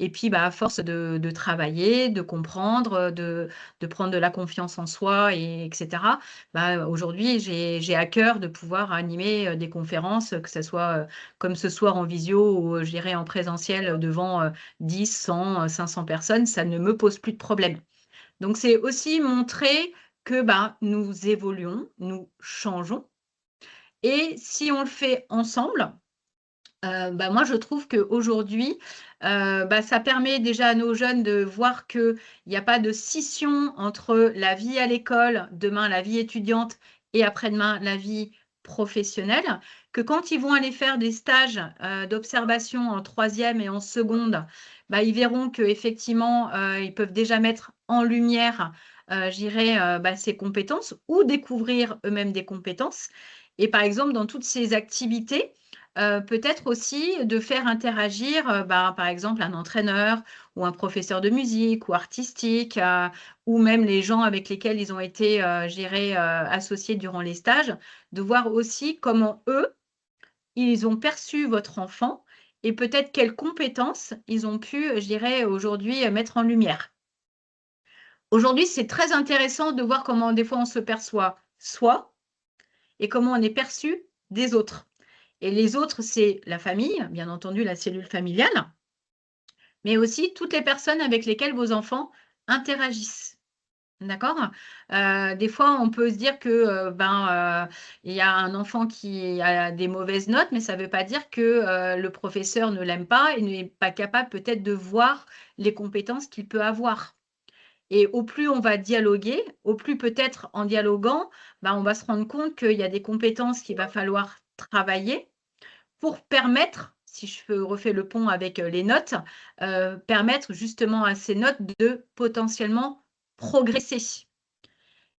Et puis, à force de travailler, de comprendre, de prendre de la confiance en soi, etc., aujourd'hui, j'ai à cœur de pouvoir animer des conférences, que ce soit comme ce soir en visio ou je dirais en présentiel devant 10, 100, 500 personnes, ça ne me pose plus de problème. Donc, c'est aussi montrer que nous évoluons, nous changeons. Et si on le fait ensemble, moi, je trouve qu'aujourd'hui, ça permet déjà à nos jeunes de voir qu'il n'y a pas de scission entre la vie à l'école, demain la vie étudiante et après-demain la vie professionnelle, que quand ils vont aller faire des stages d'observation en troisième et en seconde, ils verront qu'effectivement, ils peuvent déjà mettre en lumière, ces compétences ou découvrir eux-mêmes des compétences. Et par exemple, dans toutes ces activités, peut-être aussi de faire interagir, par exemple, un entraîneur ou un professeur de musique ou artistique, ou même les gens avec lesquels ils ont été, associés durant les stages, de voir aussi comment eux, ils ont perçu votre enfant et peut-être quelles compétences ils ont pu, aujourd'hui mettre en lumière. Aujourd'hui, c'est très intéressant de voir comment des fois on se perçoit soi et comment on est perçu des autres. Et les autres, c'est la famille, bien entendu la cellule familiale, mais aussi toutes les personnes avec lesquelles vos enfants interagissent. D'accord? Des fois, on peut se dire que il y a un enfant qui a des mauvaises notes, mais ça ne veut pas dire que le professeur ne l'aime pas et n'est pas capable peut-être de voir les compétences qu'il peut avoir. Et au plus on va dialoguer, au plus peut-être en dialoguant, on va se rendre compte qu'il y a des compétences qu'il va falloir travailler pour permettre, si je refais le pont avec les notes, permettre justement à ces notes de potentiellement progresser.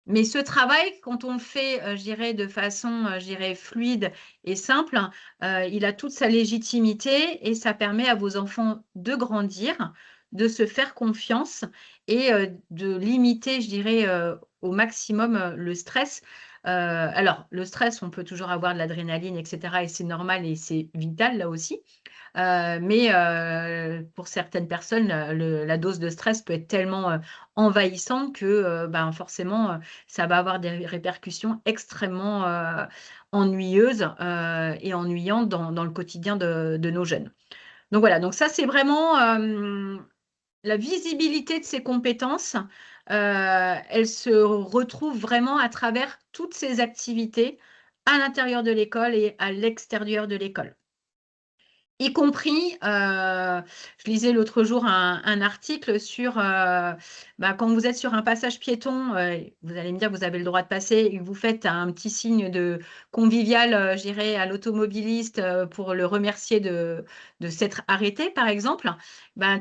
Mais ce travail, quand on le fait, de façon, fluide et simple, il a toute sa légitimité et ça permet à vos enfants de grandir, de se faire confiance et de limiter, au maximum le stress. Alors, le stress, on peut toujours avoir de l'adrénaline, etc. et c'est normal et c'est vital là aussi. Mais pour certaines personnes, la dose de stress peut être tellement envahissante que forcément, ça va avoir des répercussions extrêmement ennuyeuses et ennuyantes dans le quotidien de nos jeunes. Donc voilà, donc ça, c'est vraiment la visibilité de ces compétences. Elle se retrouve vraiment à travers toutes ces activités à l'intérieur de l'école et à l'extérieur de l'école. Y compris, je lisais l'autre jour un article sur, quand vous êtes sur un passage piéton, vous allez me dire que vous avez le droit de passer et que vous faites un petit signe de convivial, à l'automobiliste, pour le remercier de s'être arrêté, par exemple.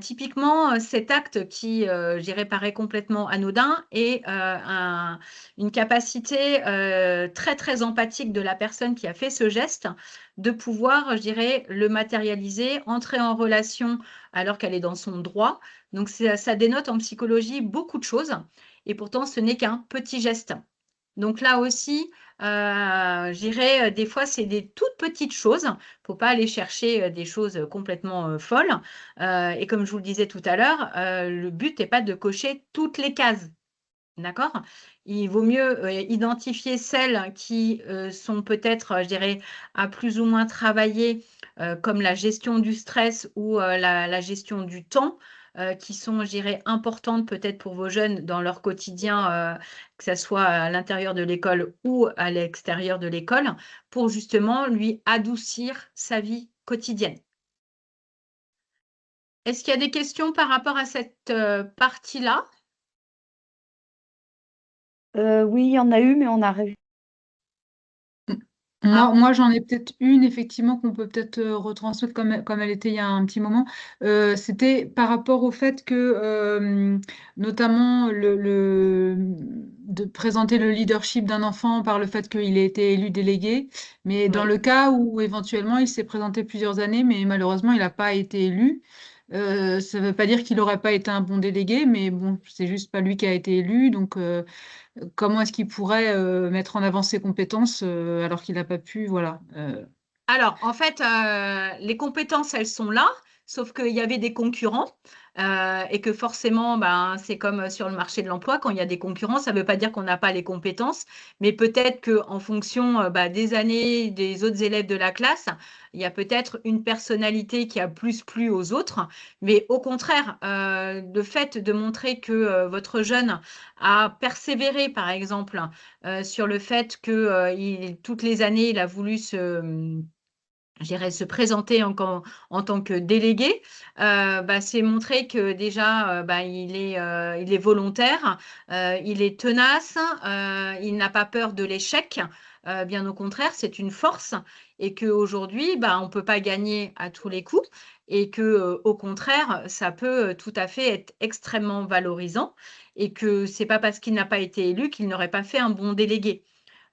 Typiquement, cet acte qui, paraît complètement anodin est, une capacité, très, très empathique de la personne qui a fait ce geste de pouvoir, le matérialiser, entrer en relation alors qu'elle est dans son droit. Donc, ça dénote en psychologie beaucoup de choses. Et pourtant, ce n'est qu'un petit geste. Donc là aussi, des fois, c'est des toutes petites choses. Il ne faut pas aller chercher des choses complètement folles. Et comme je vous le disais tout à l'heure, le but n'est pas de cocher toutes les cases. D'accord? Il vaut mieux identifier celles qui sont peut-être, à plus ou moins travailler, comme la gestion du stress ou la gestion du temps, qui sont, importantes peut-être pour vos jeunes dans leur quotidien, que ce soit à l'intérieur de l'école ou à l'extérieur de l'école, pour justement lui adoucir sa vie quotidienne. Est-ce qu'il y a des questions par rapport à cette partie-là? Oui, il y en a eu, mais on a réussi. Ah, Moi, j'en ai peut-être une, effectivement, qu'on peut peut-être retransmettre comme elle était il y a un petit moment. C'était par rapport au fait que, notamment, de présenter le leadership d'un enfant par le fait qu'il ait été élu délégué. Mais dans oui. le cas où, éventuellement, il s'est présenté plusieurs années, mais malheureusement, il n'a pas été élu, ça ne veut pas dire qu'il n'aurait pas été un bon délégué, mais bon, c'est juste pas lui qui a été élu. Donc, comment est-ce qu'il pourrait mettre en avant ses compétences alors qu'il n'a pas pu, voilà. Alors, en fait, les compétences, elles sont là, sauf qu'il y avait des concurrents et que forcément, ben, c'est comme sur le marché de l'emploi, quand il y a des concurrents, ça ne veut pas dire qu'on n'a pas les compétences, mais peut-être qu'en fonction bah, des années des autres élèves de la classe, il y a peut-être une personnalité qui a plus plu aux autres, mais au contraire, le fait de montrer que votre jeune a persévéré, par exemple, sur le fait que toutes les années, il a voulu je dirais, se présenter en tant que délégué, bah, c'est montrer que déjà, bah, il est volontaire, il est tenace, il n'a pas peur de l'échec. Bien au contraire, c'est une force et qu'aujourd'hui, bah, on ne peut pas gagner à tous les coups et que, au contraire, ça peut tout à fait être extrêmement valorisant et que c'est pas parce qu'il n'a pas été élu qu'il n'aurait pas fait un bon délégué.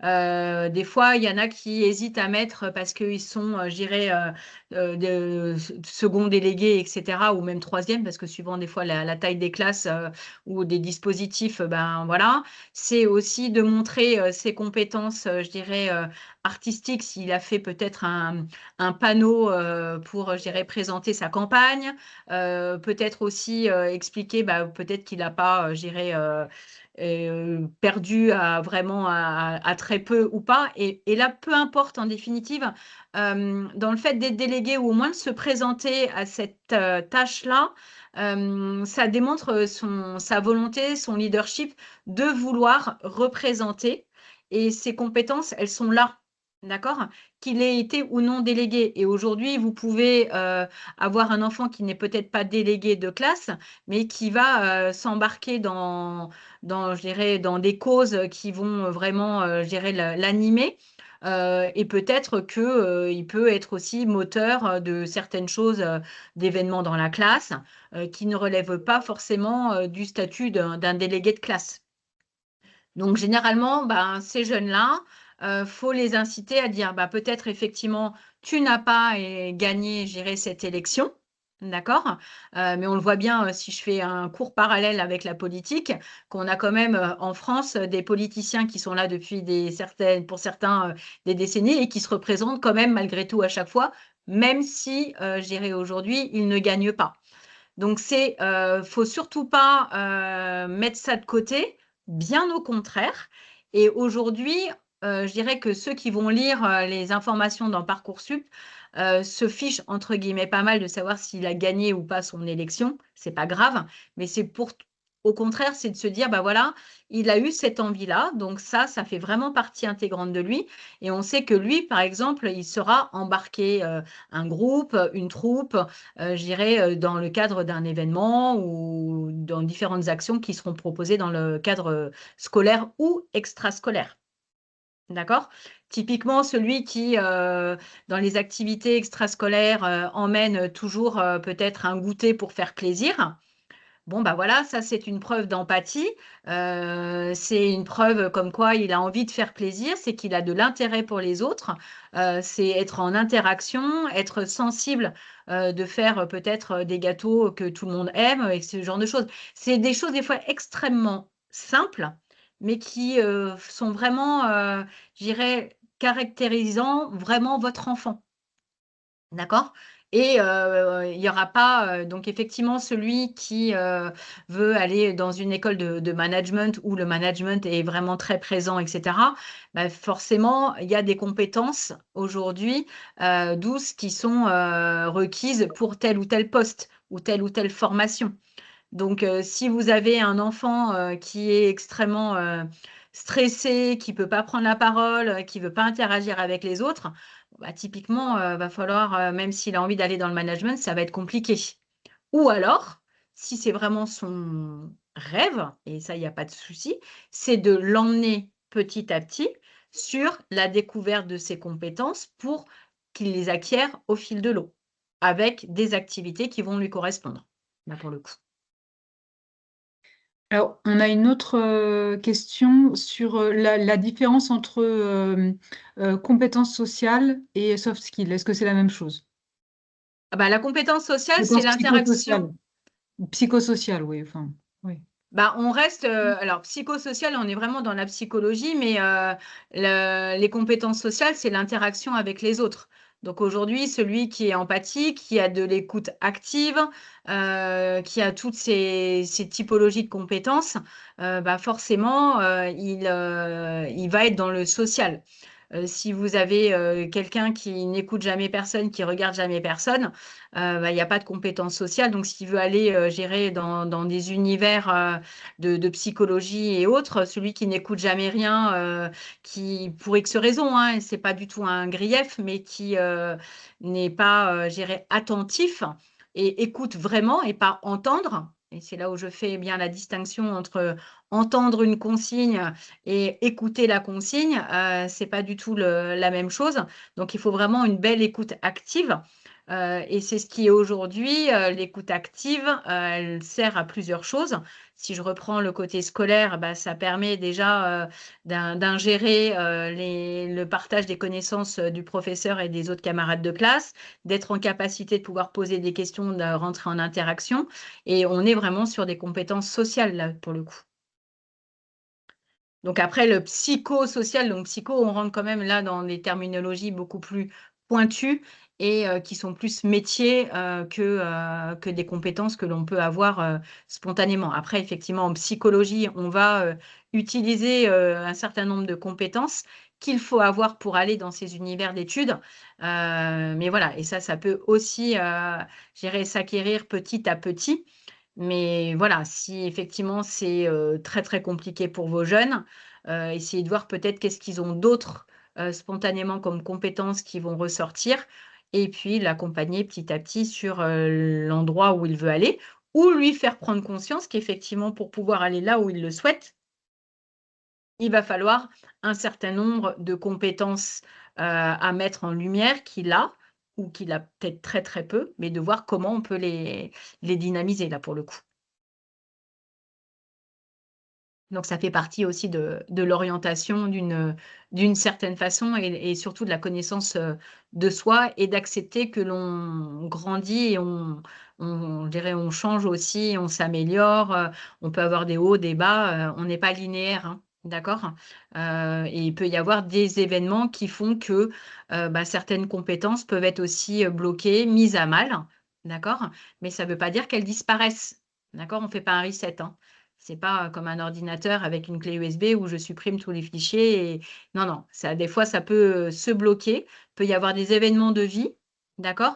Des fois, il y en a qui hésitent à mettre parce qu'ils sont, je dirais, second délégué, etc., ou même troisième, parce que suivant des fois la taille des classes ou des dispositifs, ben voilà. C'est aussi de montrer ses compétences, je dirais, artistiques, s'il a fait peut-être un panneau pour, je dirais, présenter sa campagne. Peut-être aussi expliquer, bah, peut-être qu'il n'a pas, je dirais, perdu à vraiment à très peu ou pas. Et là, peu importe en définitive, dans le fait d'être délégué ou au moins de se présenter à cette tâche-là, ça démontre sa volonté, son leadership de vouloir représenter. Et ses compétences, elles sont là. D'accord? Qu'il ait été ou non délégué. Et aujourd'hui, vous pouvez avoir un enfant qui n'est peut-être pas délégué de classe, mais qui va s'embarquer je dirais, dans des causes qui vont vraiment, je dirais, l'animer. Et peut-être que, il peut être aussi moteur de certaines choses, d'événements dans la classe, qui ne relèvent pas forcément du statut d'un délégué de classe. Donc, généralement, ben, ces jeunes-là, faut les inciter à dire, bah, peut-être effectivement, tu n'as pas gagné, je dirais, cette élection. D'accord? Mais on le voit bien si je fais un court parallèle avec la politique, qu'on a quand même en France des politiciens qui sont là depuis pour certains des décennies et qui se représentent quand même malgré tout à chaque fois, même si, je dirais aujourd'hui, ils ne gagnent pas. Donc, faut surtout pas mettre ça de côté, bien au contraire. Et aujourd'hui, je dirais que ceux qui vont lire les informations dans Parcoursup se fichent entre guillemets pas mal de savoir s'il a gagné ou pas son élection. C'est pas grave, mais au contraire, c'est de se dire, bah voilà, il a eu cette envie-là, donc ça fait vraiment partie intégrante de lui. Et on sait que lui, par exemple, il sera embarqué un groupe, une troupe, je dirais, dans le cadre d'un événement ou dans différentes actions qui seront proposées dans le cadre scolaire ou extrascolaire. D'accord? Typiquement, celui qui, dans les activités extrascolaires, emmène toujours peut-être un goûter pour faire plaisir. Bon, bah voilà, ça c'est une preuve d'empathie. C'est une preuve comme quoi il a envie de faire plaisir, c'est qu'il a de l'intérêt pour les autres. C'est être en interaction, être sensible de faire peut-être des gâteaux que tout le monde aime et ce genre de choses. C'est des choses des fois extrêmement simples, mais qui sont vraiment, je dirais, caractérisant vraiment votre enfant. D'accord? Et il y aura pas, donc effectivement celui qui, veut aller dans une école de management où le management est vraiment très présent et cetera, bah, forcément, il y a des compétences aujourd'hui, 12 qui sont, requises pour tel ou tel poste ou telle formation. Donc si vous avez un enfant, qui est extrêmement, stressé, qui peut pas prendre la parole, qui veut pas interagir avec les autres, bah, typiquement, va falloir, même s'il a envie d'aller dans le management, ça va être compliqué. Ou alors, si c'est vraiment son rêve, et ça, il y a pas de souci, c'est de l'emmener petit à petit sur la découverte de ses compétences pour qu'il les acquiert au fil de l'eau, avec des activités qui vont lui correspondre, là pour le coup. Alors, on a une autre question sur la différence entre compétences sociales et soft skills. Est-ce que c'est la même chose? Ah bah, la compétence sociale, c'est Compétences l'interaction. psychosociales, oui. Enfin, oui. Bah, on reste, alors psychosocial, on est vraiment dans la psychologie, mais les compétences sociales, c'est l'interaction avec les autres. Donc aujourd'hui, celui qui est empathique, qui a de l'écoute active, qui a toutes ces typologies de compétences, bah forcément, il va être dans le social. Si vous avez quelqu'un qui n'écoute jamais personne, qui regarde jamais personne, bah, il n'y a pas de compétences sociales. Donc, s'il veut aller gérer dans des univers de psychologie et autres, celui qui n'écoute jamais rien, qui pour X raisons, hein, c'est pas du tout un grief, mais qui n'est pas géré attentif et écoute vraiment et pas entendre. Et c'est là où je fais bien la distinction entre entendre une consigne et écouter la consigne. C'est pas du tout la même chose. Donc, il faut vraiment une belle écoute active. Et c'est ce qui est aujourd'hui, l'écoute active, elle sert à plusieurs choses. Si je reprends le côté scolaire, bah, ça permet déjà d'ingérer le partage des connaissances du professeur et des autres camarades de classe, d'être en capacité de pouvoir poser des questions, de rentrer en interaction. Et on est vraiment sur des compétences sociales, là, pour le coup. Donc après, le psychosocial, donc psycho, on rentre quand même là dans des terminologies beaucoup plus pointues et qui sont plus métiers que des compétences que l'on peut avoir spontanément. Après, effectivement, en psychologie, on va utiliser un certain nombre de compétences qu'il faut avoir pour aller dans ces univers d'études. Mais voilà, et ça peut aussi s'acquérir petit à petit. Mais voilà, si effectivement c'est très très compliqué pour vos jeunes, essayez de voir peut-être qu'est-ce qu'ils ont d'autre spontanément comme compétences qui vont ressortir et puis l'accompagner petit à petit sur l'endroit où il veut aller ou lui faire prendre conscience qu'effectivement pour pouvoir aller là où il le souhaite, il va falloir un certain nombre de compétences à mettre en lumière qu'il a ou qu'il a peut-être très très peu, mais de voir comment on peut les dynamiser là pour le coup. Donc ça fait partie aussi de l'orientation d'une certaine façon et surtout de la connaissance, de soi et d'accepter que l'on grandit et je dirais, on change aussi, on s'améliore, on peut avoir des hauts, des bas, on n'est pas linéaire, hein, d'accord? Et il peut y avoir des événements qui font que, bah, certaines compétences peuvent être aussi, bloquées, mises à mal, d'accord? Mais ça ne veut pas dire qu'elles disparaissent, d'accord? On ne fait pas un reset, hein. C'est pas comme un ordinateur avec une clé USB où je supprime tous les fichiers et non, non, ça des fois ça peut, se bloquer. Il peut y avoir des événements de vie, d'accord?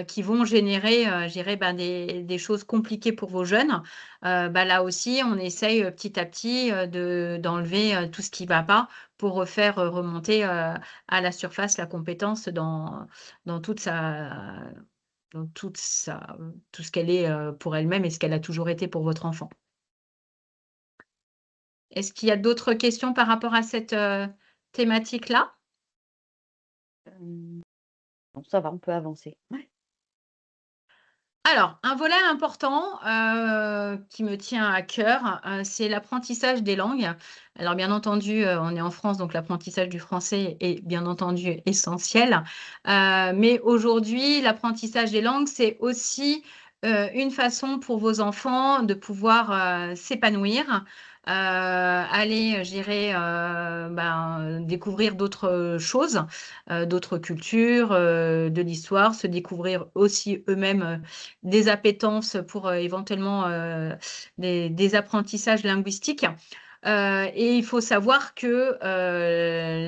Qui vont générer, je dirais, ben, des choses compliquées pour vos jeunes. Bah, là aussi, on essaye, petit à petit, d'enlever, tout ce qui va pas pour refaire, remonter, à la surface la compétence dans toute sa dans toute sa tout ce qu'elle est, pour elle-même et ce qu'elle a toujours été pour votre enfant. Est-ce qu'il y a d'autres questions par rapport à cette, thématique-là? Hem, non, ça va, on peut avancer. Ouais. Alors, un volet important, qui me tient à cœur, c'est l'apprentissage des langues. Alors bien entendu, on est en France, donc l'apprentissage du français est bien entendu essentiel. Mais aujourd'hui, l'apprentissage des langues, c'est aussi, une façon pour vos enfants de pouvoir, s'épanouir, aller, je dirais, ben, découvrir d'autres choses, d'autres cultures, de l'histoire, se découvrir aussi eux-mêmes, des appétences pour éventuellement des apprentissages linguistiques. Et il faut savoir que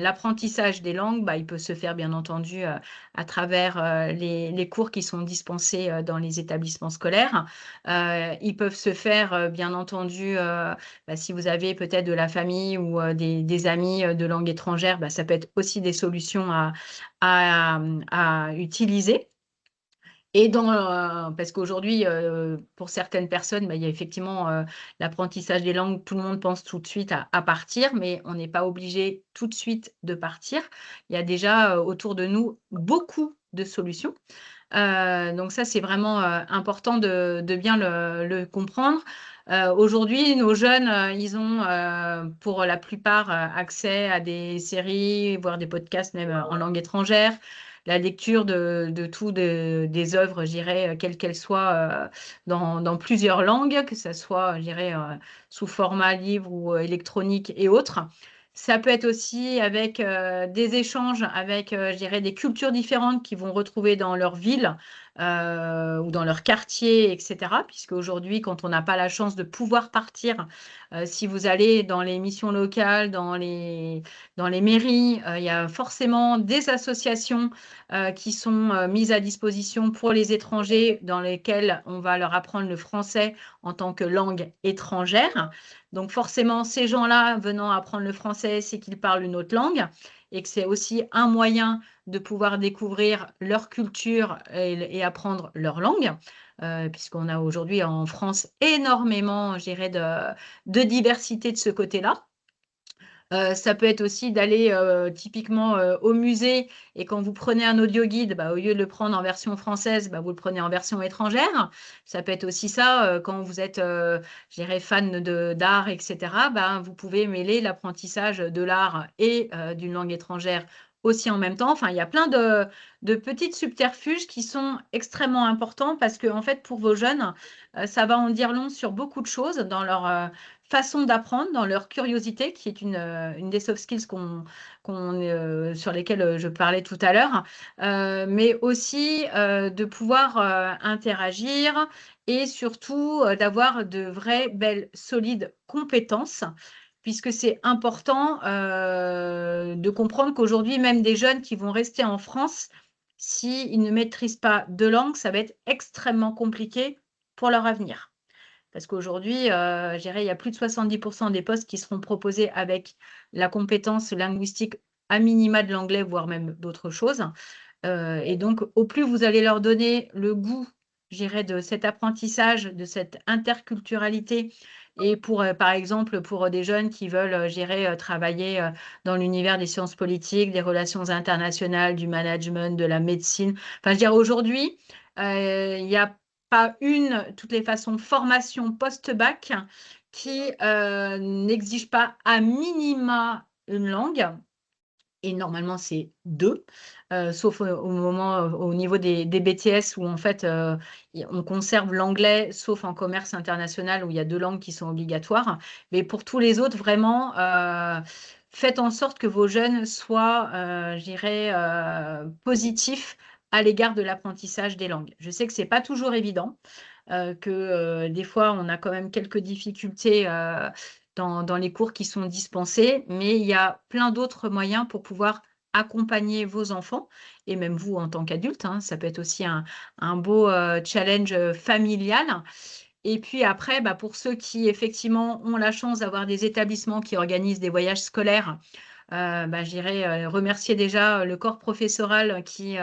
l'apprentissage des langues, bah, il peut se faire bien entendu à travers les cours qui sont dispensés dans les établissements scolaires. Ils peuvent se faire bien entendu, bah, si vous avez peut-être de la famille ou des amis de langue étrangère, bah, ça peut être aussi des solutions à utiliser. Et parce qu'aujourd'hui, pour certaines personnes, il y a effectivement l'apprentissage des langues, tout le monde pense tout de suite à partir, mais on n'est pas obligé tout de suite de partir. Il y a déjà autour de nous beaucoup de solutions. Donc ça, c'est vraiment important de bien le comprendre. Aujourd'hui, nos jeunes, ils ont pour la plupart accès à des séries, voire des podcasts même en langue étrangère, la lecture de tout des œuvres, je dirais, quelles qu'elles soient, dans plusieurs langues, que ce soit, je dirais, sous format livre ou électronique et autres. Ça peut être aussi avec des échanges avec, je dirais, des cultures différentes qu'ils vont retrouver dans leur ville ou dans leur quartier, etc. Puisque aujourd'hui, quand on n'a pas la chance de pouvoir partir, si vous allez dans les missions locales, dans les mairies, il y a forcément des associations qui sont mises à disposition pour les étrangers dans lesquelles on va leur apprendre le français en tant que langue étrangère. Donc forcément, ces gens-là venant apprendre le français, c'est qu'ils parlent une autre langue et que c'est aussi un moyen de pouvoir découvrir leur culture et apprendre leur langue, puisqu'on a aujourd'hui en France énormément, je dirais, de diversité de ce côté-là. Ça peut être aussi d'aller typiquement au musée et quand vous prenez un audio guide, au lieu de le prendre en version française, vous le prenez en version étrangère. Ça peut être aussi ça quand vous êtes, je dirais, fan d'art, etc. Vous pouvez mêler l'apprentissage de l'art et d'une langue étrangère aussi en même temps. Enfin, il y a plein de petites subterfuges qui sont extrêmement importants parce que, en fait, pour vos jeunes, ça va en dire long sur beaucoup de choses dans leur façon d'apprendre, dans leur curiosité, qui est une des soft skills sur lesquelles je parlais tout à l'heure, mais aussi de pouvoir interagir et surtout d'avoir de vraies, belles, solides compétences, puisque c'est important de comprendre qu'aujourd'hui, même des jeunes qui vont rester en France, s'ils ne maîtrisent pas deux langues, ça va être extrêmement compliqué pour leur avenir. Parce qu'aujourd'hui, je dirais, il y a plus de 70% des postes qui seront proposés avec la compétence linguistique à minima de l'anglais, voire même d'autres choses. Et donc, au plus vous allez leur donner le goût, je dirais, de cet apprentissage, de cette interculturalité, et par exemple, pour des jeunes qui veulent, je dirais, travailler dans l'univers des sciences politiques, des relations internationales, du management, de la médecine. Enfin, je veux dire, aujourd'hui, il y a pas toutes les façons, formation post-bac qui n'exige pas à minima une langue. Et normalement, c'est 2, sauf au niveau des BTS où en fait, on conserve l'anglais, sauf en commerce international où il y a 2 langues qui sont obligatoires. Mais pour tous les autres, vraiment, faites en sorte que vos jeunes soient, je dirais, positifs à l'égard de l'apprentissage des langues. Je sais que ce n'est pas toujours évident, que des fois, on a quand même quelques difficultés dans les cours qui sont dispensés, mais il y a plein d'autres moyens pour pouvoir accompagner vos enfants et même vous en tant qu'adulte. Ça peut être aussi un beau challenge familial. Et puis après, pour ceux qui effectivement ont la chance d'avoir des établissements qui organisent des voyages scolaires, je dirais remercier déjà le corps professoral qui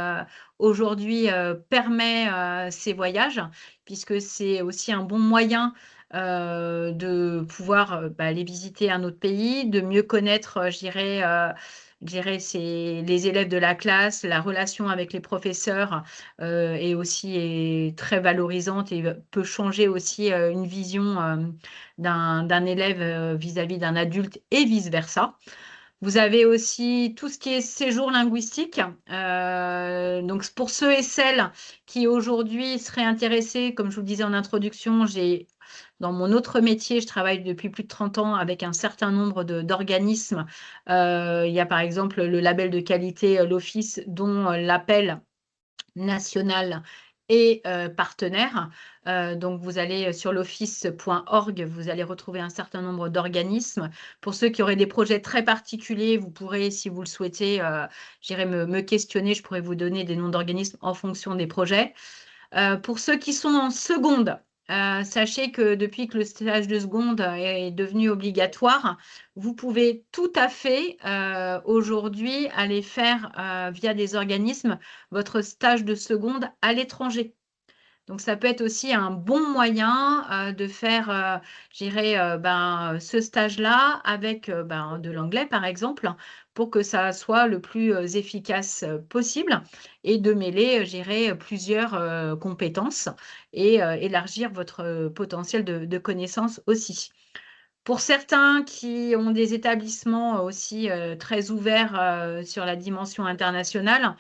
aujourd'hui permet ces voyages, puisque c'est aussi un bon moyen de pouvoir aller visiter un autre pays, de mieux connaître, je dirais, c'est les élèves de la classe, la relation avec les professeurs est aussi très valorisante et peut changer aussi une vision d'un élève vis-à-vis d'un adulte et vice-versa. Vous avez aussi tout ce qui est séjour linguistique. Donc, pour ceux et celles qui aujourd'hui seraient intéressés, comme je vous le disais en introduction, dans mon autre métier, je travaille depuis plus de 30 ans avec un certain nombre d'organismes. Il y a par exemple le label de qualité l'Office, dont l'appel national et partenaire. Donc, vous allez sur l'office.org, vous allez retrouver un certain nombre d'organismes. Pour ceux qui auraient des projets très particuliers, vous pourrez, si vous le souhaitez, j'irai me questionner, je pourrais vous donner des noms d'organismes en fonction des projets. Pour ceux qui sont en seconde, sachez que depuis que le stage de seconde est devenu obligatoire, vous pouvez tout à fait aujourd'hui aller faire via des organismes votre stage de seconde à l'étranger. Donc, ça peut être aussi un bon moyen de faire, je dirais, ce stage-là avec de l'anglais, par exemple, pour que ça soit le plus efficace possible et de mêler, je dirais, plusieurs compétences et élargir votre potentiel de connaissances aussi. Pour certains qui ont des établissements aussi très ouverts sur la dimension internationale,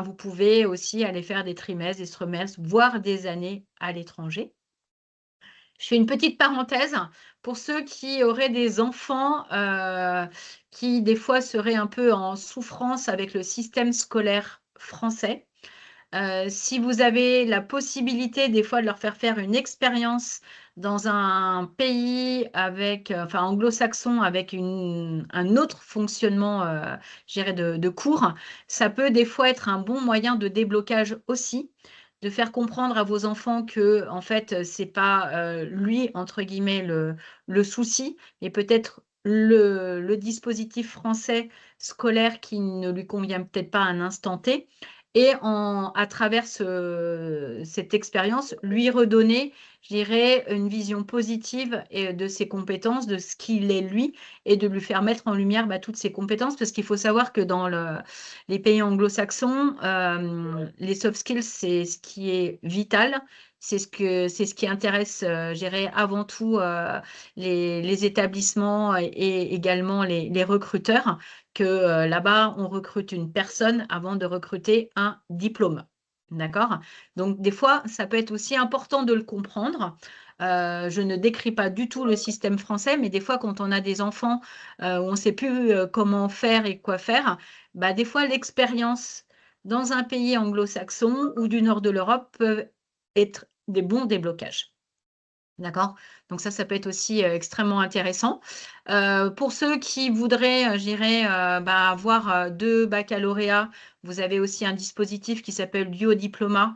vous pouvez aussi aller faire des trimestres, des semestres, voire des années à l'étranger. Je fais une petite parenthèse pour ceux qui auraient des enfants qui, des fois, seraient un peu en souffrance avec le système scolaire français. Si vous avez la possibilité des fois de leur faire une expérience dans un pays avec, anglo-saxon avec un autre fonctionnement, je dirais de cours, ça peut des fois être un bon moyen de déblocage aussi, de faire comprendre à vos enfants que en fait, c'est pas, lui entre guillemets «le souci», mais peut-être le dispositif français scolaire qui ne lui convient peut-être pas à un instant T et à travers cette expérience, lui redonner, je dirais, une vision positive de ses compétences, de ce qu'il est lui, et de lui faire mettre en lumière toutes ses compétences, parce qu'il faut savoir que dans les pays anglo-saxons, les soft skills, c'est ce qui est vital, c'est ce qui intéresse, je dirais, avant tout les établissements et également les recruteurs que là-bas, on recrute une personne avant de recruter un diplôme. D'accord? Donc, des fois, ça peut être aussi important de le comprendre. Je ne décris pas du tout le système français, mais des fois, quand on a des enfants où on ne sait plus comment faire et quoi faire, des fois, l'expérience dans un pays anglo-saxon ou du nord de l'Europe peut être des bons déblocages. D'accord? Donc ça peut être aussi extrêmement intéressant. Pour ceux qui voudraient, je dirais, avoir 2 baccalauréats, vous avez aussi un dispositif qui s'appelle Duo-Diploma.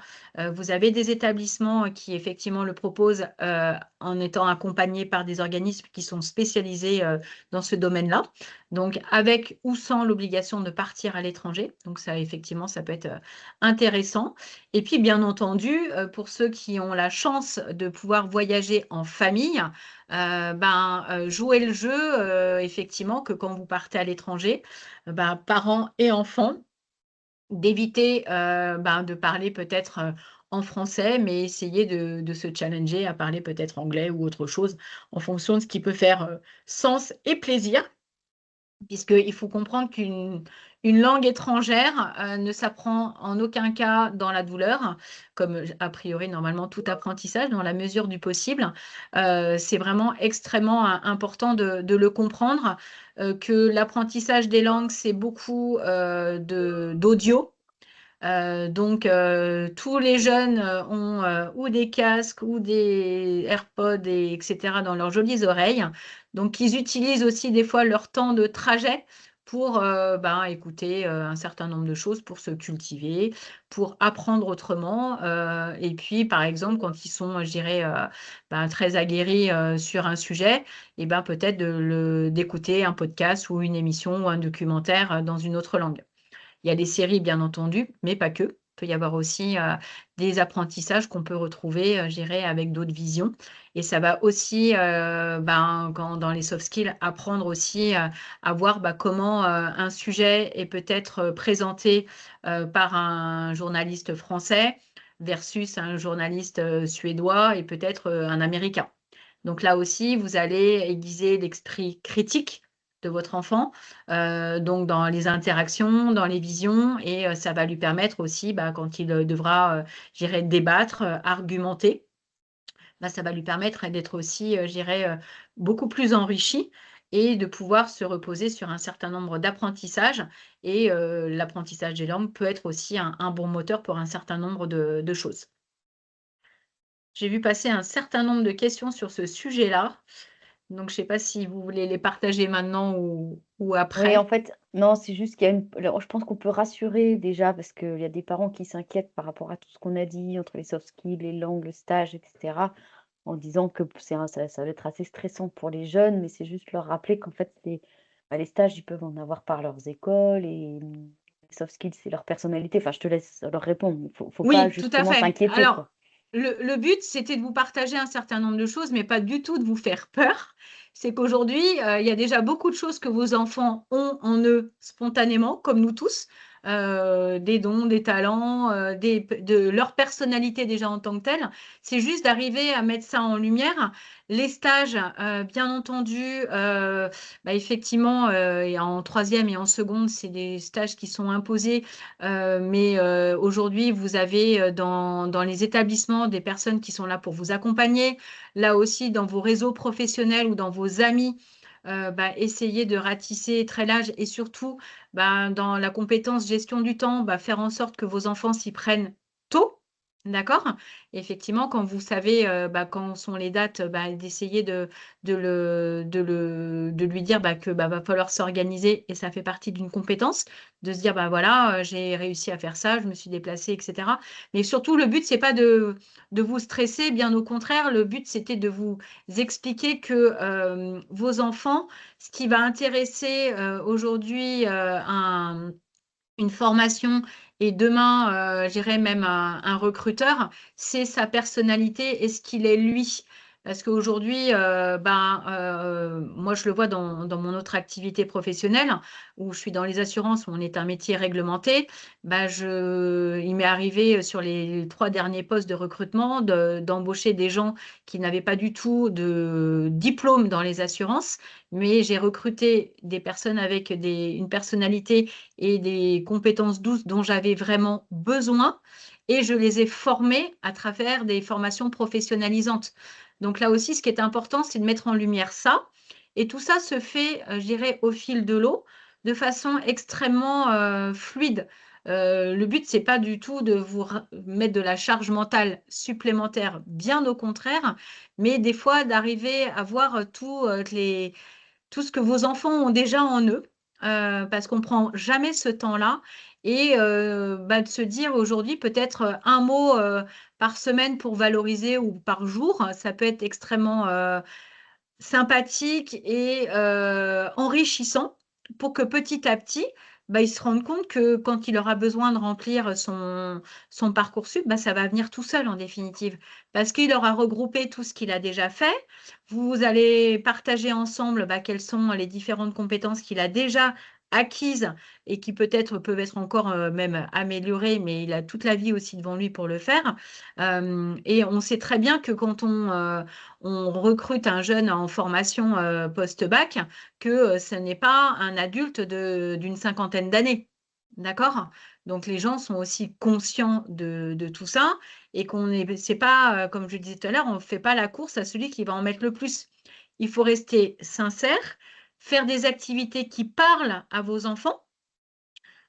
Vous avez des établissements qui effectivement le proposent en étant accompagnés par des organismes qui sont spécialisés dans ce domaine-là. Donc avec ou sans l'obligation de partir à l'étranger. Donc ça, effectivement, ça peut être intéressant. Et puis, bien entendu, pour ceux qui ont la chance de pouvoir voyager en famille, jouer le jeu, effectivement, que quand vous partez à l'étranger, parents et enfants, d'éviter de parler peut-être en français, mais essayer de se challenger à parler peut-être anglais ou autre chose, en fonction de ce qui peut faire sens et plaisir. Puisqu'il faut comprendre qu'une langue étrangère ne s'apprend en aucun cas dans la douleur, comme a priori normalement tout apprentissage, dans la mesure du possible. C'est vraiment extrêmement important de le comprendre, que l'apprentissage des langues, c'est beaucoup d'audio. Donc, tous les jeunes ont ou des casques ou des AirPods, etc. dans leurs jolies oreilles. Donc, ils utilisent aussi des fois leur temps de trajet pour écouter un certain nombre de choses, pour se cultiver, pour apprendre autrement. Et puis, par exemple, quand ils sont, je dirais, très aguerris sur un sujet, et peut-être d'écouter un podcast ou une émission ou un documentaire dans une autre langue. Il y a des séries, bien entendu, mais pas que. Il peut y avoir aussi des apprentissages qu'on peut retrouver, je dirais, avec d'autres visions. Et ça va aussi, dans les soft skills, apprendre aussi à voir comment un sujet est peut-être présenté par un journaliste français versus un journaliste suédois et peut-être un Américain. Donc là aussi, vous allez aiguiser l'esprit critique de votre enfant, donc dans les interactions, dans les visions, et ça va lui permettre aussi, quand il devra, je dirais, débattre, argumenter, ça va lui permettre d'être aussi, je dirais, beaucoup plus enrichi et de pouvoir se reposer sur un certain nombre d'apprentissages. Et l'apprentissage des langues peut être aussi un bon moteur pour un certain nombre de choses. J'ai vu passer un certain nombre de questions sur ce sujet-là. Donc, je ne sais pas si vous voulez les partager maintenant ou Oui, après. en fait, non, c'est juste qu'il y a alors, je pense qu'on peut rassurer déjà parce qu'il y a des parents qui s'inquiètent par rapport à tout ce qu'on a dit entre les soft skills, les langues, le stage, etc., en disant que ça va être assez stressant pour les jeunes, mais c'est juste leur rappeler qu'en fait, les stages, ils peuvent en avoir par leurs écoles et les soft skills, c'est leur personnalité. Enfin, je te laisse leur répondre. Il faut pas Oui, tout à justement fait. s'inquiéter, Alors, quoi. le but, c'était de vous partager un certain nombre de choses, mais pas du tout de vous faire peur. C'est qu'aujourd'hui, il y a déjà beaucoup de choses que vos enfants ont en eux spontanément, comme nous tous, des dons, des talents, de leur personnalité déjà en tant que telle. C'est juste d'arriver à mettre ça en lumière. Les stages, bien entendu, effectivement, et en troisième et en seconde, c'est des stages qui sont imposés. Mais aujourd'hui, vous avez dans les établissements des personnes qui sont là pour vous accompagner. Là aussi, dans vos réseaux professionnels ou dans vos amis, essayez de ratisser très large et surtout dans la compétence gestion du temps, faire en sorte que vos enfants s'y prennent tôt. D'accord? Effectivement, quand vous savez quand sont les dates, d'essayer de lui dire que va falloir s'organiser et ça fait partie d'une compétence, de se dire voilà, j'ai réussi à faire ça, je me suis déplacée, etc. Mais surtout, le but, c'est pas de vous stresser, bien au contraire, le but, c'était de vous expliquer que vos enfants, ce qui va intéresser aujourd'hui une formation et demain, j'irai même un recruteur, c'est sa personnalité et ce qu'il est lui. Parce qu'aujourd'hui, moi, je le vois dans mon autre activité professionnelle, où je suis dans les assurances, où on est un métier réglementé. Il m'est arrivé sur les 3 derniers postes de recrutement d'embaucher des gens qui n'avaient pas du tout de diplôme dans les assurances, mais j'ai recruté des personnes avec une personnalité et des compétences douces dont j'avais vraiment besoin et je les ai formés à travers des formations professionnalisantes. Donc là aussi, ce qui est important, c'est de mettre en lumière ça. Et tout ça se fait, je dirais, au fil de l'eau, de façon extrêmement fluide. Le but, c'est pas du tout de vous mettre de la charge mentale supplémentaire, bien au contraire, mais des fois d'arriver à voir tout ce que vos enfants ont déjà en eux, parce qu'on ne prend jamais ce temps-là. Et de se dire aujourd'hui peut-être un mot par semaine pour valoriser ou par jour, ça peut être extrêmement sympathique et enrichissant pour que petit à petit, il se rende compte que quand il aura besoin de remplir son Parcoursup, ça va venir tout seul en définitive, parce qu'il aura regroupé tout ce qu'il a déjà fait. Vous allez partager ensemble quelles sont les différentes compétences qu'il a déjà acquises et qui peut-être peuvent être encore même améliorées, mais il a toute la vie aussi devant lui pour le faire. Et on sait très bien que quand on recrute un jeune en formation post-bac, que ce n'est pas un adulte d'une cinquantaine d'années. D'accord? Donc les gens sont aussi conscients de tout ça et c'est pas, comme je le disais tout à l'heure, on ne fait pas la course à celui qui va en mettre le plus. Il faut rester sincère, faire des activités qui parlent à vos enfants.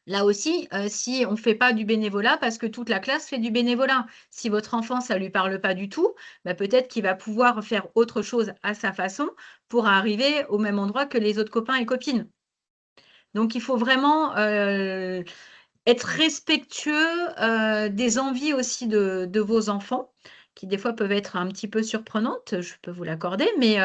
Là aussi, si on ne fait pas du bénévolat parce que toute la classe fait du bénévolat. Si votre enfant, ça ne lui parle pas du tout, peut-être qu'il va pouvoir faire autre chose à sa façon pour arriver au même endroit que les autres copains et copines. Donc, il faut vraiment être respectueux des envies aussi de vos enfants, qui des fois peuvent être un petit peu surprenantes, je peux vous l'accorder, mais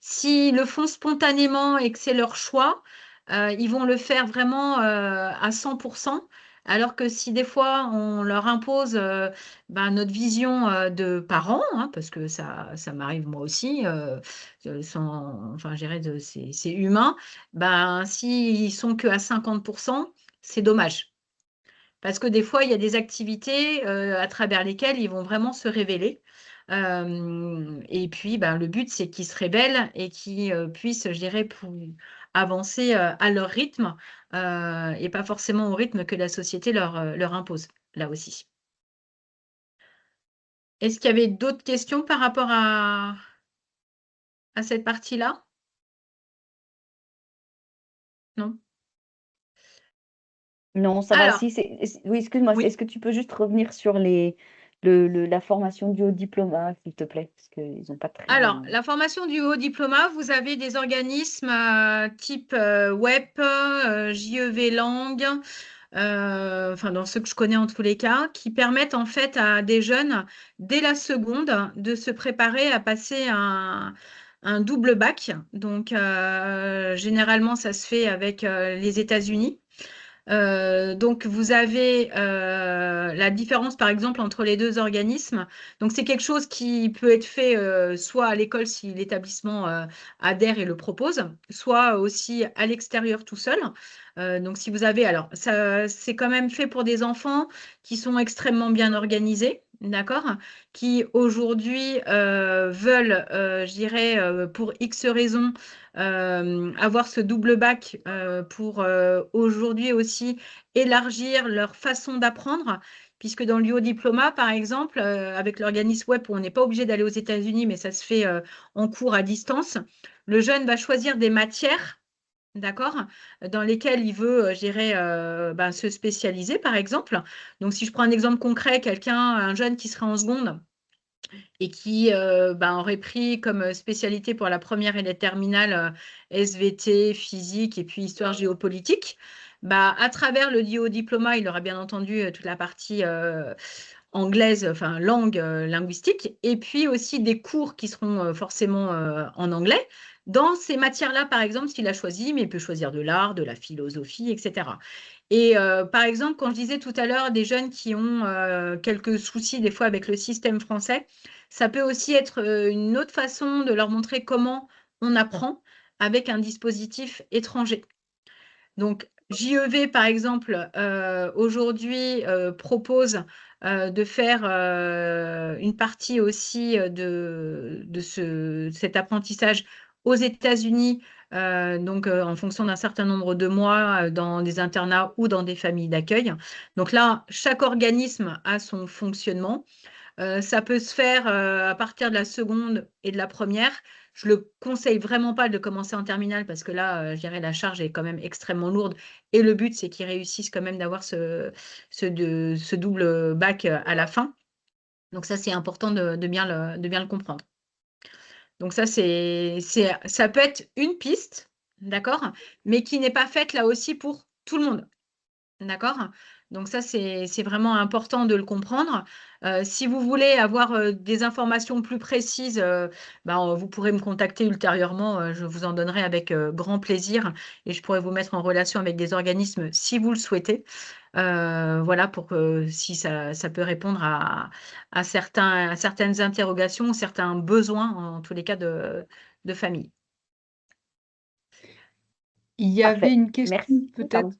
s'ils le font spontanément et que c'est leur choix, ils vont le faire vraiment à 100%. Alors que si des fois on leur impose notre vision de parents, hein, parce que ça m'arrive moi aussi, enfin, je dirais c'est humain, s'ils sont que à 50%, c'est dommage. Parce que des fois, il y a des activités à travers lesquelles ils vont vraiment se révéler. Et puis, le but, c'est qu'ils se révèlent et qu'ils puissent, je dirais, avancer à leur rythme et pas forcément au rythme que la société leur impose, là aussi. Est-ce qu'il y avait d'autres questions par rapport à cette partie-là? Non? Non, ça va. Alors, Oui, excuse-moi. oui. Est-ce que tu peux juste revenir sur la formation du haut diplôme, s'il te plaît? Parce qu'ils n'ont pas très Alors, bien. la formation du haut diplôme, vous avez des organismes type WEP, JEV Langue, enfin dans ceux que je connais en tous les cas, qui permettent en fait à des jeunes, dès la seconde, de se préparer à passer un double bac. Donc, généralement, ça se fait avec les États-Unis. Donc, vous avez la différence, par exemple, entre les deux organismes. Donc, c'est quelque chose qui peut être fait soit à l'école si l'établissement adhère et le propose, soit aussi à l'extérieur tout seul. Donc, si vous avez, alors, ça, c'est quand même fait pour des enfants qui sont extrêmement bien organisés, d'accord, qui aujourd'hui veulent, je dirais, pour X raisons, avoir ce double bac pour aujourd'hui aussi élargir leur façon d'apprendre, puisque dans le haut diplôme, par exemple, avec l'organisme web où on n'est pas obligé d'aller aux États-Unis, mais ça se fait en cours à distance, le jeune va choisir des matières, d'accord, dans lesquelles il veut, je dirais, ben, se spécialiser, par exemple. Donc, si je prends un exemple concret, un jeune qui serait en seconde, et qui ben, aurait pris comme spécialité pour la première et la terminale SVT, physique et puis histoire géopolitique. Bah, à travers le haut diplôme, il aura bien entendu toute la partie anglaise, enfin langue linguistique, et puis aussi des cours qui seront forcément en anglais. Dans ces matières-là, par exemple, s'il a choisi, mais il peut choisir de l'art, de la philosophie, etc. Et par exemple, quand je disais tout à l'heure des jeunes qui ont quelques soucis des fois avec le système français, ça peut aussi être une autre façon de leur montrer comment on apprend avec un dispositif étranger. Donc, JEV, par exemple, aujourd'hui propose de faire une partie aussi de cet apprentissage aux États-Unis, donc en fonction d'un certain nombre de mois dans des internats ou dans des familles d'accueil. Donc là, chaque organisme a son fonctionnement. Ça peut se faire à partir de la seconde et de la première. Je ne le conseille vraiment pas de commencer en terminale parce que là, je dirais, la charge est quand même extrêmement lourde. Et le but, c'est qu'ils réussissent quand même d'avoir ce double bac à la fin. Donc ça, c'est important de bien le comprendre. Donc ça, ça peut être une piste, d'accord, mais qui n'est pas faite là aussi pour tout le monde. D'accord? Donc ça, c'est vraiment important de le comprendre. Si vous voulez avoir des informations plus précises, ben, vous pourrez me contacter ultérieurement. Je vous en donnerai avec grand plaisir et je pourrai vous mettre en relation avec des organismes si vous le souhaitez. Voilà, pour que si ça peut répondre à certaines interrogations, certains besoins, en tous les cas, de famille. Il y avait Parfait. une question Merci. peut-être. Pardon.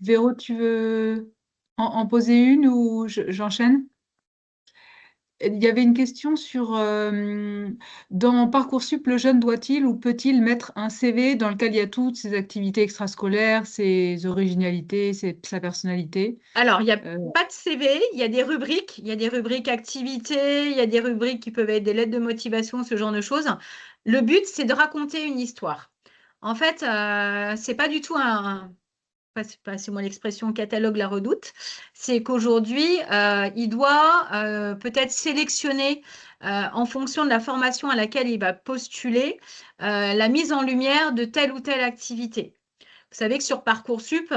Véro, tu veux en poser une ou j'enchaîne? Il y avait une question sur dans Parcoursup, le jeune doit-il ou peut-il mettre un CV dans lequel il y a toutes ses activités extrascolaires, ses originalités, sa personnalité? Alors, il n'y a Euh, pas de CV, il y a des rubriques. Il y a des rubriques activités, il y a des rubriques qui peuvent être des lettres de motivation, ce genre de choses. Le but, c'est de raconter une histoire. En fait, c'est pas du tout passez-moi l'expression catalogue la redoute. C'est qu'aujourd'hui, il doit peut-être sélectionner en fonction de la formation à laquelle il va postuler la mise en lumière de telle ou telle activité. Vous savez que sur Parcoursup,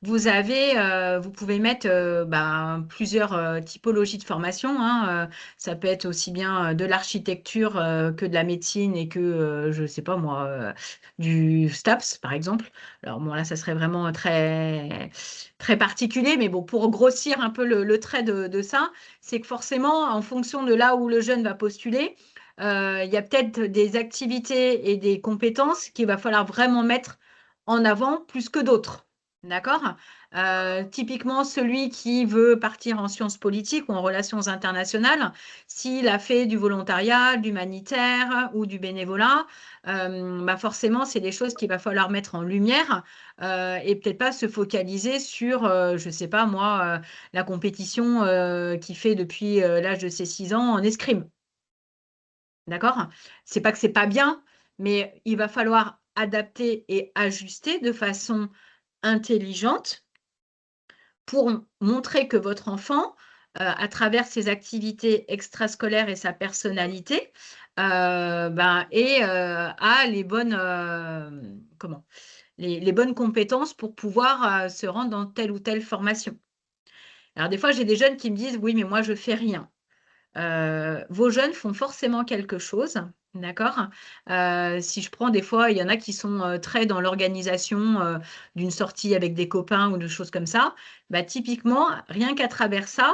vous pouvez mettre ben, plusieurs typologies de formation, hein. Ça peut être aussi bien de l'architecture que de la médecine et que, je ne sais pas moi, du STAPS, par exemple. Alors bon, là, ça serait vraiment très, très particulier, mais bon, pour grossir un peu le trait de ça, c'est que forcément, en fonction de là où le jeune va postuler, il y a peut-être des activités et des compétences qu'il va falloir vraiment mettre en avant plus que d'autres. D'accord? Typiquement, celui qui veut partir en sciences politiques ou en relations internationales, s'il a fait du volontariat, de l'humanitaire ou du bénévolat, bah forcément, c'est des choses qu'il va falloir mettre en lumière et peut-être pas se focaliser sur, je ne sais pas moi, la compétition qu'il fait depuis l'âge de ses 6 ans en escrime. D'accord? C'est pas que c'est pas bien, mais il va falloir adapter et ajuster de façon intelligente pour montrer que votre enfant, à travers ses activités extrascolaires et sa personnalité, ben, a les bonnes, les bonnes compétences pour pouvoir se rendre dans telle ou telle formation. Alors des fois, j'ai des jeunes qui me disent, oui, mais moi, je fais rien. Vos jeunes font forcément quelque chose. D'accord? Si je prends des fois, il y en a qui sont très dans l'organisation d'une sortie avec des copains ou de choses comme ça. Bah, typiquement, rien qu'à travers ça,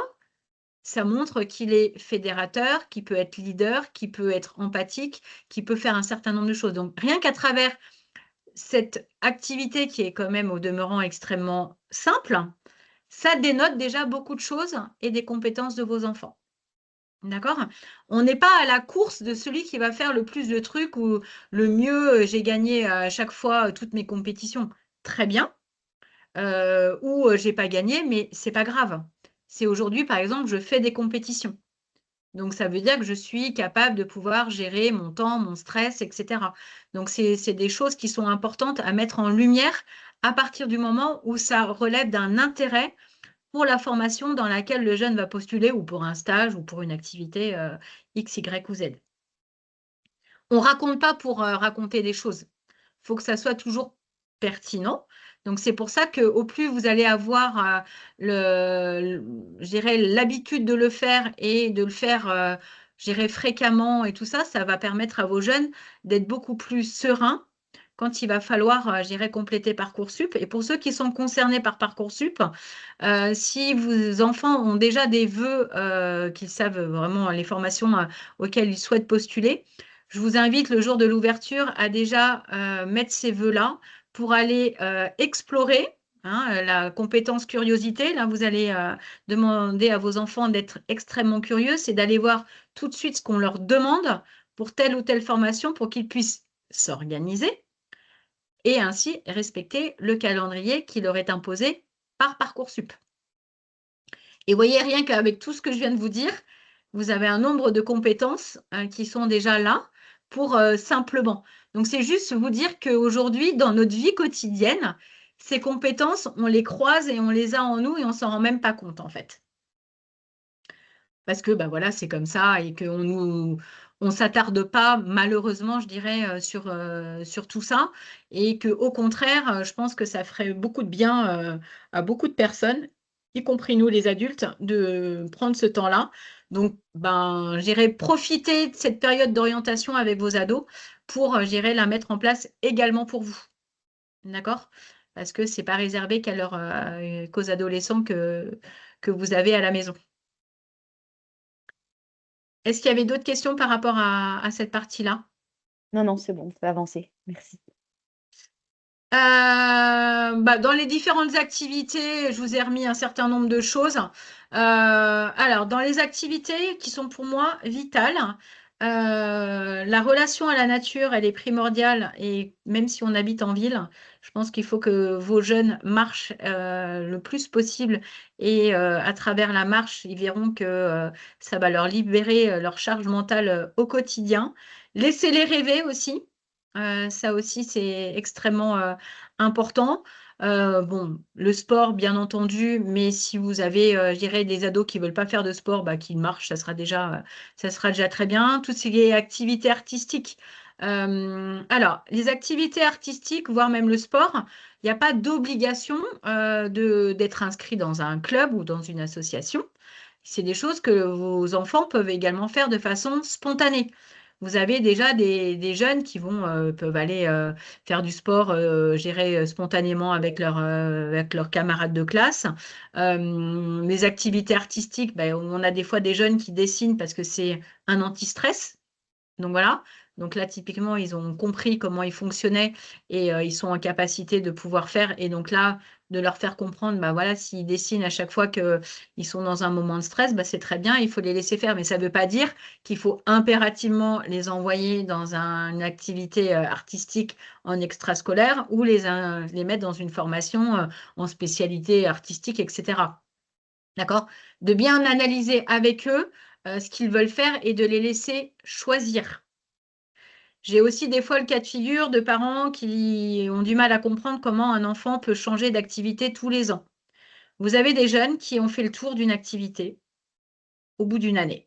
ça montre qu'il est fédérateur, qu'il peut être leader, qu'il peut être empathique, qu'il peut faire un certain nombre de choses. Donc, rien qu'à travers cette activité qui est quand même au demeurant extrêmement simple, ça dénote déjà beaucoup de choses et des compétences de vos enfants. D'accord? On n'est pas à la course de celui qui va faire le plus de trucs ou le mieux, j'ai gagné à chaque fois toutes mes compétitions. Très bien. Ou j'ai pas gagné, mais c'est pas grave. C'est aujourd'hui, par exemple, je fais des compétitions. Donc, ça veut dire que je suis capable de pouvoir gérer mon temps, mon stress, etc. Donc, c'est des choses qui sont importantes à mettre en lumière à partir du moment où ça relève d'un intérêt pour la formation dans laquelle le jeune va postuler ou pour un stage ou pour une activité X, Y ou Z. On ne raconte pas pour raconter des choses. Il faut que ça soit toujours pertinent. Donc, c'est pour ça qu'au plus vous allez avoir l'habitude de le faire et de le faire fréquemment et tout ça, ça va permettre à vos jeunes d'être beaucoup plus sereins quand il va falloir, compléter Parcoursup. Et pour ceux qui sont concernés par Parcoursup, si vos enfants ont déjà des vœux, qu'ils savent vraiment les formations auxquelles ils souhaitent postuler, je vous invite le jour de l'ouverture à déjà mettre ces vœux-là pour aller explorer la compétence curiosité. Là, vous allez demander à vos enfants d'être extrêmement curieux, c'est d'aller voir tout de suite ce qu'on leur demande pour telle ou telle formation pour qu'ils puissent s'organiser et ainsi respecter le calendrier qui leur est imposé par Parcoursup. Et voyez, rien qu'avec tout ce que je viens de vous dire, vous avez un nombre de compétences qui sont déjà là pour simplement. Donc, c'est juste vous dire qu'aujourd'hui, dans notre vie quotidienne, ces compétences, on les croise et on les a en nous et on ne s'en rend même pas compte, en fait. Parce que, bah voilà, c'est comme ça et qu'on on s'attarde pas, malheureusement, je dirais, sur tout ça. Et qu'au contraire, je pense que ça ferait beaucoup de bien à beaucoup de personnes, y compris nous, les adultes, de prendre ce temps-là. Donc, ben, j'irai profiter de cette période d'orientation avec vos ados pour, j'irai la mettre en place également pour vous. D'accord? Parce que c'est pas réservé qu'aux adolescents que vous avez à la maison. Est-ce qu'il y avait d'autres questions par rapport à cette partie-là? Non, non, c'est bon, on peut avancer. Merci. Bah, dans les différentes activités, je vous ai remis un certain nombre de choses. Alors, dans les activités qui sont pour moi vitales, la relation à la nature, elle est primordiale et même si on habite en ville, je pense qu'il faut que vos jeunes marchent le plus possible et à travers la marche, ils verront que ça va leur libérer leur charge mentale au quotidien. Laissez-les rêver aussi. Ça aussi, c'est extrêmement important. Bon, le sport, bien entendu, mais si vous avez, je dirais, des ados qui ne veulent pas faire de sport, bah, qu'ils marchent, ça sera déjà très bien. Toutes ces activités artistiques. Alors, les activités artistiques, voire même le sport, il n'y a pas d'obligation d'être inscrit dans un club ou dans une association. C'est des choses que vos enfants peuvent également faire de façon spontanée. Vous avez déjà des jeunes qui peuvent aller faire du sport, spontanément avec leurs camarades de classe. Les activités artistiques, ben, on a des fois des jeunes qui dessinent parce que c'est un anti-stress. Donc voilà. Donc là, typiquement, ils ont compris comment ils fonctionnaient et ils sont en capacité de pouvoir faire. Et donc là, de leur faire comprendre, bah voilà, s'ils dessinent à chaque fois qu'ils sont dans un moment de stress, bah c'est très bien, il faut les laisser faire. Mais ça ne veut pas dire qu'il faut impérativement les envoyer dans une activité artistique en extrascolaire ou les mettre dans une formation en spécialité artistique, etc. D'accord? De bien analyser avec eux ce qu'ils veulent faire et de les laisser choisir. J'ai aussi des fois le cas de figure de parents qui ont du mal à comprendre comment un enfant peut changer d'activité tous les ans. Vous avez des jeunes qui ont fait le tour d'une activité au bout d'une année.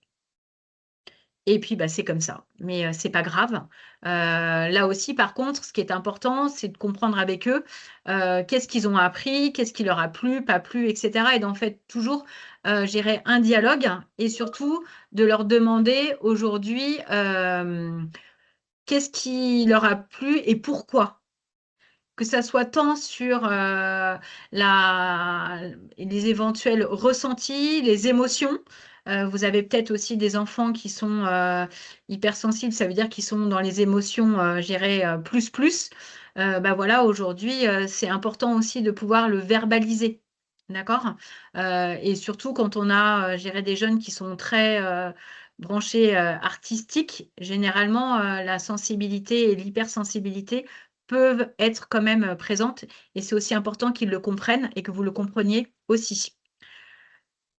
Et puis, bah, c'est comme ça. Mais c'est pas grave. Là aussi, par contre, ce qui est important, c'est de comprendre avec eux qu'est-ce qu'ils ont appris, qu'est-ce qui leur a plu, pas plu, etc. Et d'en fait toujours gérer un dialogue et surtout de leur demander aujourd'hui qu'est-ce qui leur a plu et pourquoi. Que ça soit tant sur les éventuels ressentis, les émotions. Vous avez peut-être aussi des enfants qui sont hypersensibles, ça veut dire qu'ils sont dans les émotions, je dirais, plus. Bah voilà, aujourd'hui, c'est important aussi de pouvoir le verbaliser. D'accord? Et surtout quand on a, je dirais, des jeunes qui sont très branchés artistiques, généralement, la sensibilité et l'hypersensibilité peuvent être quand même présentes et c'est aussi important qu'ils le comprennent et que vous le compreniez aussi.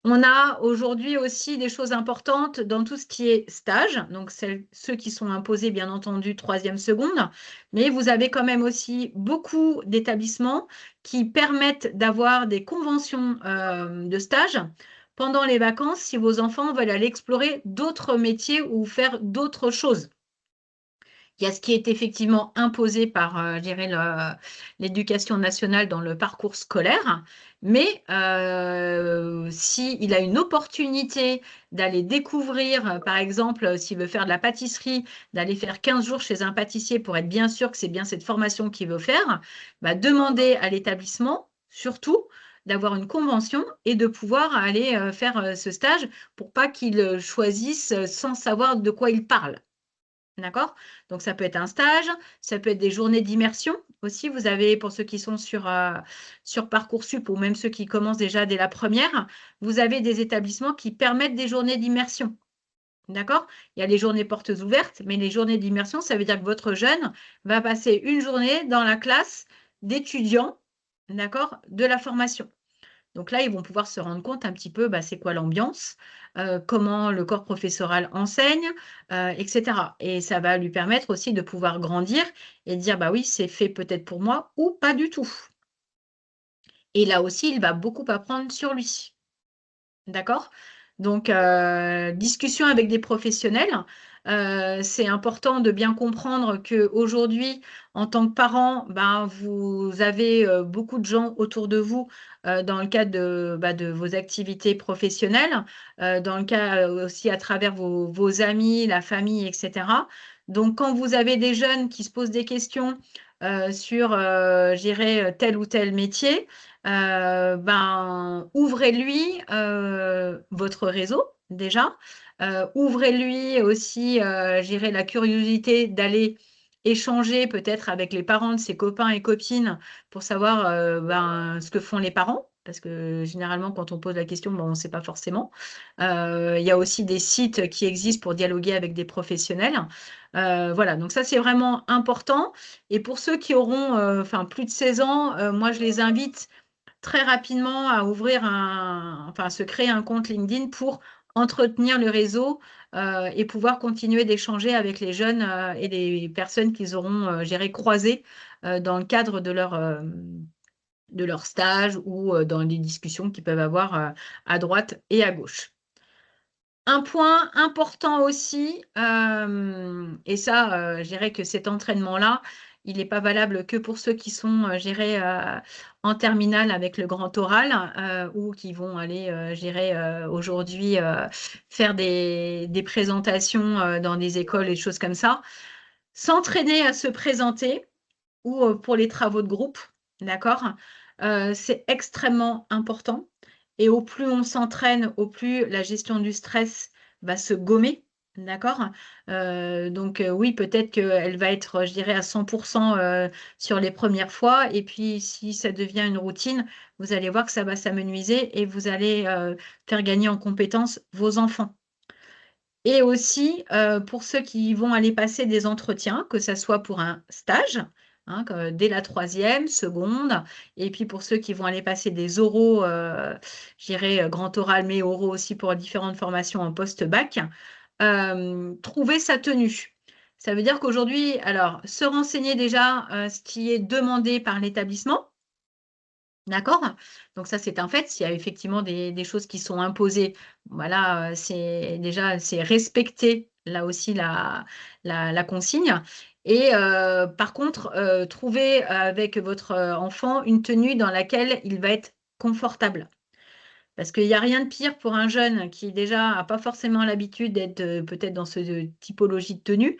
On a aujourd'hui aussi des choses importantes dans tout ce qui est stage, donc ceux qui sont imposés bien entendu troisième seconde, mais vous avez quand même aussi beaucoup d'établissements qui permettent d'avoir des conventions de stage pendant les vacances si vos enfants veulent aller explorer d'autres métiers ou faire d'autres choses. Il y a ce qui est effectivement imposé par, je dirais, l'éducation nationale dans le parcours scolaire, mais s'il a une opportunité d'aller découvrir, par exemple, s'il veut faire de la pâtisserie, d'aller faire 15 jours chez un pâtissier pour être bien sûr que c'est bien cette formation qu'il veut faire, bah, demander à l'établissement, surtout, d'avoir une convention et de pouvoir aller faire ce stage pour pas qu'il choisisse sans savoir de quoi il parle. D'accord? Donc, ça peut être un stage, ça peut être des journées d'immersion aussi. Vous avez, pour ceux qui sont sur Parcoursup ou même ceux qui commencent déjà dès la première, vous avez des établissements qui permettent des journées d'immersion. D'accord? Il y a les journées portes ouvertes, mais les journées d'immersion, ça veut dire que votre jeune va passer une journée dans la classe d'étudiants, d'accord, de la formation. Donc là, ils vont pouvoir se rendre compte un petit peu, bah, c'est quoi l'ambiance, comment le corps professoral enseigne, etc. Et ça va lui permettre aussi de pouvoir grandir et dire, bah oui, c'est fait peut-être pour moi ou pas du tout. Et là aussi, il va beaucoup apprendre sur lui. D'accord? Donc, discussion avec des professionnels. C'est important de bien comprendre qu'aujourd'hui, en tant que parent, ben, vous avez beaucoup de gens autour de vous dans le cadre de vos activités professionnelles, dans le cas aussi à travers vos amis, la famille, etc. Donc, quand vous avez des jeunes qui se posent des questions sur, je dirais, tel ou tel métier, ben, ouvrez-lui votre réseau déjà. Ouvrez-lui aussi, j'irai la curiosité d'aller échanger peut-être avec les parents de ses copains et copines pour savoir ben, ce que font les parents. Parce que généralement, quand on pose la question, ben, on ne sait pas forcément. Il y a aussi des sites qui existent pour dialoguer avec des professionnels. Voilà, donc ça, c'est vraiment important. Et pour ceux qui auront plus de 16 ans, moi, je les invite très rapidement à à se créer un compte LinkedIn pour entretenir le réseau et pouvoir continuer d'échanger avec les jeunes et les personnes qu'ils auront, croisées dans le cadre de leur stage ou dans les discussions qu'ils peuvent avoir à droite et à gauche. Un point important aussi, et ça, je dirais que cet entraînement-là, il n'est pas valable que pour ceux qui sont, en terminale avec le grand oral ou qui vont aller, aujourd'hui faire des présentations dans des écoles et des choses comme ça. S'entraîner à se présenter ou pour les travaux de groupe, d'accord? C'est extrêmement important. Et au plus on s'entraîne, au plus la gestion du stress va se gommer, d'accord? Donc oui, peut-être qu'elle va être, je dirais, à 100% sur les premières fois. Et puis, si ça devient une routine, vous allez voir que ça va s'amenuiser et vous allez faire gagner en compétences vos enfants. Et aussi, pour ceux qui vont aller passer des entretiens, que ça soit pour un stage, hein, dès la troisième, seconde, et puis pour ceux qui vont aller passer des oraux, je dirais grand oral, mais oraux aussi pour différentes formations en post-bac, trouver sa tenue. Ça veut dire qu'aujourd'hui, alors, se renseigner déjà ce qui est demandé par l'établissement. D'accord? Donc ça, c'est un fait. S'il y a effectivement des choses qui sont imposées, voilà, c'est déjà c'est respecter là aussi la consigne. Et par contre, trouver avec votre enfant une tenue dans laquelle il va être confortable. Parce qu'il n'y a rien de pire pour un jeune qui déjà n'a pas forcément l'habitude d'être peut-être dans ce typologie de tenue.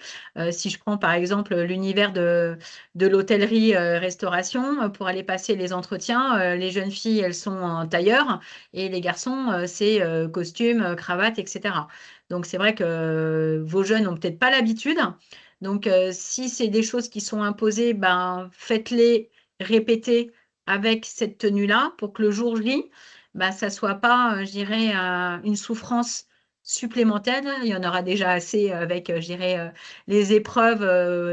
Si je prends par exemple l'univers de l'hôtellerie-restauration, pour aller passer les entretiens, les jeunes filles, elles sont en tailleur et les garçons, c'est costume, cravate, etc. Donc c'est vrai que vos jeunes n'ont peut-être pas l'habitude. Donc si c'est des choses qui sont imposées, ben, faites-les répéter avec cette tenue-là pour que le jour J, bah, ça ne soit pas, je dirais, une souffrance supplémentaire. Il y en aura déjà assez avec, je dirais, les épreuves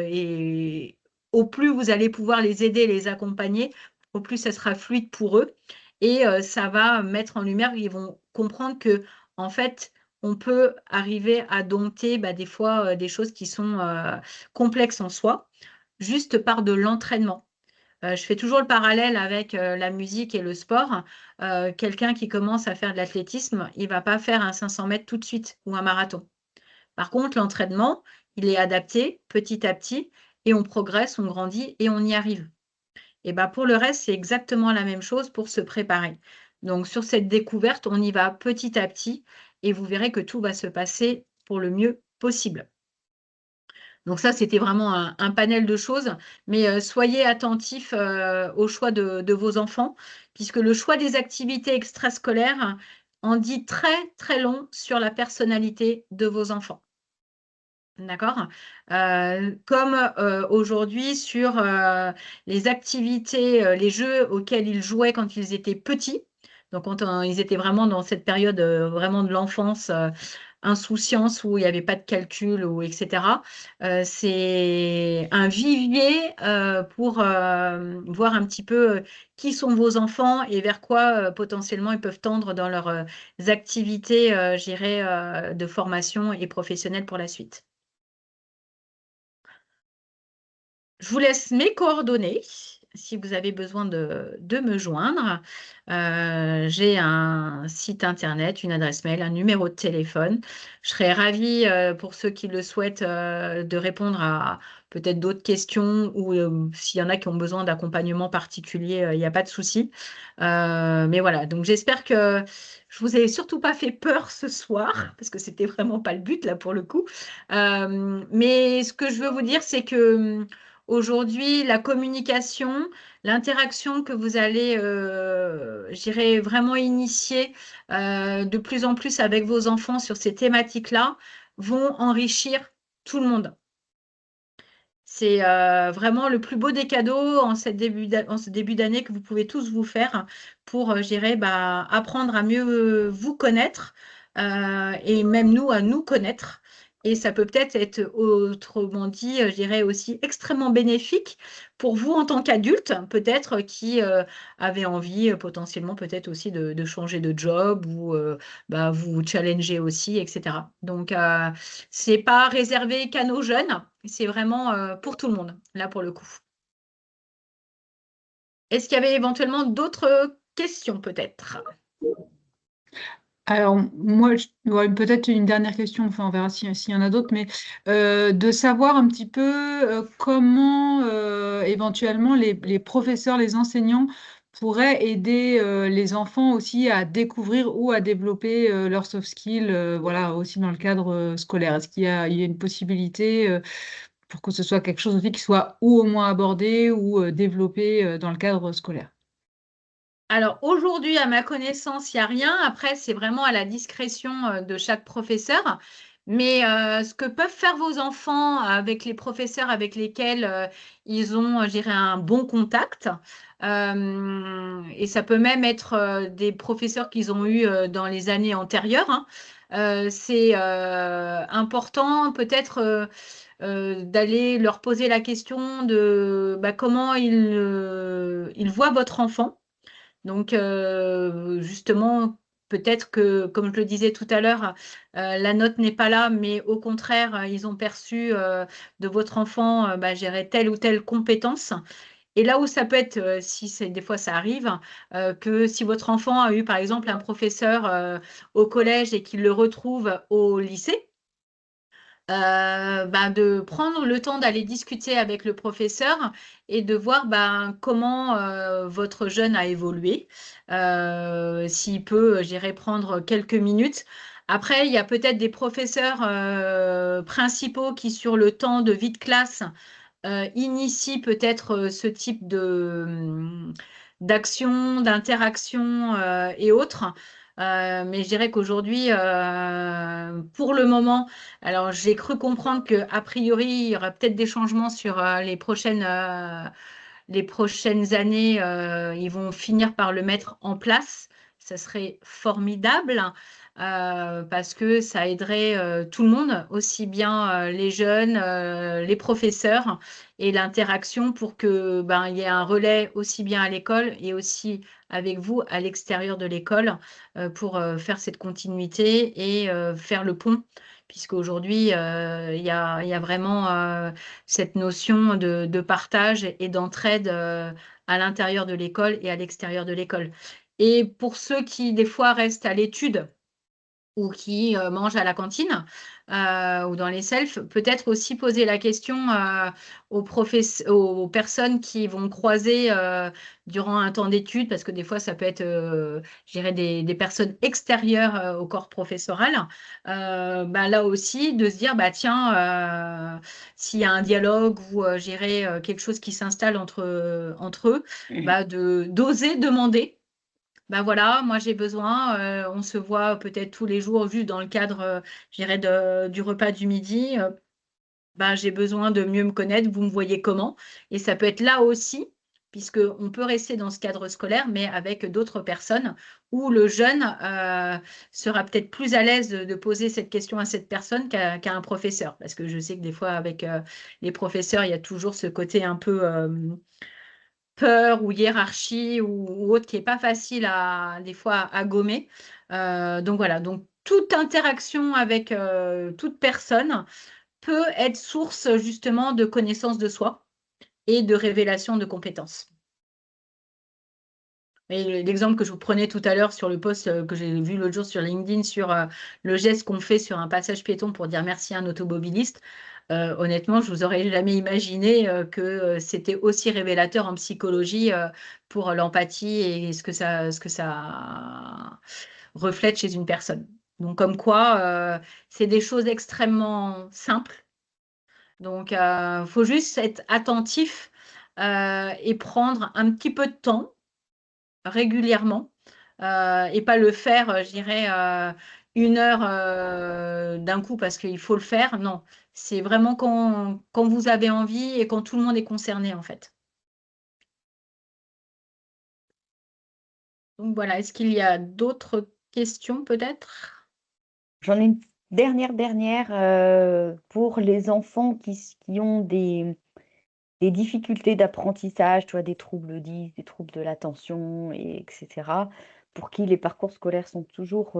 et au plus vous allez pouvoir les aider, les accompagner, au plus ça sera fluide pour eux et ça va mettre en lumière, ils vont comprendre que, en fait, on peut arriver à dompter bah, des fois des choses qui sont complexes en soi, juste par de l'entraînement. Je fais toujours le parallèle avec la musique et le sport. Quelqu'un qui commence à faire de l'athlétisme, il ne va pas faire un 500 mètres tout de suite ou un marathon. Par contre, l'entraînement, il est adapté petit à petit et on progresse, on grandit et on y arrive. Et ben pour le reste, c'est exactement la même chose pour se préparer. Donc sur cette découverte, on y va petit à petit et vous verrez que tout va se passer pour le mieux possible. Donc ça, c'était vraiment un panel de choses, mais soyez attentifs au choix de vos enfants, puisque le choix des activités extrascolaires en dit très, très long sur la personnalité de vos enfants. D'accord? Comme aujourd'hui sur les activités, les jeux auxquels ils jouaient quand ils étaient petits. Donc, quand ils étaient vraiment dans cette période vraiment de l'enfance, insouciance, où il n'y avait pas de calcul, ou etc. C'est un vivier pour voir un petit peu qui sont vos enfants et vers quoi potentiellement ils peuvent tendre dans leurs activités, je dirais, de formation et professionnelle pour la suite. Je vous laisse mes coordonnées si vous avez besoin de me joindre. J'ai un site internet, une adresse mail, un numéro de téléphone. Je serais ravie, pour ceux qui le souhaitent, de répondre à peut-être d'autres questions ou s'il y en a qui ont besoin d'accompagnement particulier, il n'y a pas de souci. Mais voilà, donc j'espère que je vous ai surtout pas fait peur ce soir, parce que c'était vraiment pas le but là pour le coup. Mais ce que je veux vous dire, c'est que aujourd'hui, la communication, l'interaction que vous allez, je dirais, vraiment initier de plus en plus avec vos enfants sur ces thématiques-là, vont enrichir tout le monde. C'est vraiment le plus beau des cadeaux en ce début d'année que vous pouvez tous vous faire pour, je dirais, bah, apprendre à mieux vous connaître et même nous à nous connaître. Et ça peut peut-être être, autrement dit, je dirais aussi extrêmement bénéfique pour vous en tant qu'adulte, peut-être qui avez envie potentiellement peut-être aussi de changer de job ou bah, vous challenger aussi, etc. Donc, c'est pas réservé qu'à nos jeunes, c'est vraiment pour tout le monde, là pour le coup. Est-ce qu'il y avait éventuellement d'autres questions peut-être? Alors, moi, ouais, peut-être une dernière question, enfin, on verra s'il y en a d'autres, mais de savoir un petit peu comment éventuellement les professeurs, les enseignants pourraient aider les enfants aussi à découvrir ou à développer leurs soft skills, voilà, aussi dans le cadre scolaire. Est-ce il y a une possibilité pour que ce soit quelque chose aussi qui soit ou au moins abordé ou développé dans le cadre scolaire? Alors aujourd'hui, à ma connaissance, il n'y a rien. Après, c'est vraiment à la discrétion de chaque professeur. Mais ce que peuvent faire vos enfants avec les professeurs avec lesquels ils ont, je dirais, un bon contact, et ça peut même être des professeurs qu'ils ont eus dans les années antérieures, hein, c'est important peut-être d'aller leur poser la question de bah, comment ils voient votre enfant. Donc, justement, peut-être que, comme je le disais tout à l'heure, la note n'est pas là, mais au contraire, ils ont perçu de votre enfant, bah, gérer telle ou telle compétence. Et là où ça peut être, si c'est des fois ça arrive, que si votre enfant a eu par exemple un professeur au collège et qu'il le retrouve au lycée, de prendre le temps d'aller discuter avec le professeur et de voir comment votre jeune a évolué. S'il peut, j'irai prendre quelques minutes. Après, il y a peut-être des professeurs principaux qui, sur le temps de vie de classe, initient peut-être ce type d'action, d'interaction et autres. Mais je dirais qu'aujourd'hui, pour le moment, alors j'ai cru comprendre qu'a priori, il y aura peut-être des changements sur les prochaines années. Ils vont finir par le mettre en place. Ça serait formidable parce que ça aiderait tout le monde, aussi bien les jeunes, les professeurs et l'interaction pour que il y ait un relais aussi bien à l'école et aussi avec vous à l'extérieur de l'école pour faire cette continuité et faire le pont, puisqu'aujourd'hui, il y a vraiment cette notion de partage et d'entraide à l'intérieur de l'école et à l'extérieur de l'école. Et pour ceux qui, des fois, restent à l'étude, ou qui mangent à la cantine ou dans les selfs, peut-être aussi poser la question aux personnes qui vont croiser durant un temps d'études, parce que des fois, ça peut être, je dirais, des personnes extérieures au corps professoral. Là aussi, de se dire, tiens, s'il y a un dialogue ou, je dirais, quelque chose qui s'installe entre eux, d'oser demander. Voilà, moi j'ai besoin, on se voit peut-être tous les jours juste dans le cadre, je dirais, du repas du midi. J'ai besoin de mieux me connaître, vous me voyez comment? Et ça peut être là aussi, puisqu'on peut rester dans ce cadre scolaire, mais avec d'autres personnes, où le jeune sera peut-être plus à l'aise de poser cette question à cette personne qu'à un professeur. Parce que je sais que des fois, avec les professeurs, il y a toujours ce côté un peu peur ou hiérarchie ou autre qui n'est pas facile des fois à gommer. Donc voilà, donc toute interaction avec toute personne peut être source justement de connaissance de soi et de révélation de compétences. Et l'exemple que je vous prenais tout à l'heure sur le post que j'ai vu l'autre jour sur LinkedIn sur le geste qu'on fait sur un passage piéton pour dire merci à un automobiliste, honnêtement, je vous aurais jamais imaginé que c'était aussi révélateur en psychologie pour l'empathie et ce que ça reflète chez une personne. Donc, comme quoi, c'est des choses extrêmement simples. Donc, il faut juste être attentif et prendre un petit peu de temps régulièrement et pas le faire, je dirais, 1 heure d'un coup parce qu'il faut le faire. Non, c'est vraiment quand vous avez envie et quand tout le monde est concerné, en fait. Donc voilà, est-ce qu'il y a d'autres questions peut-être? J'en ai une dernière pour les enfants qui ont des difficultés d'apprentissage, tu vois, des troubles 10, des troubles de l'attention, etc., pour qui les parcours scolaires sont toujours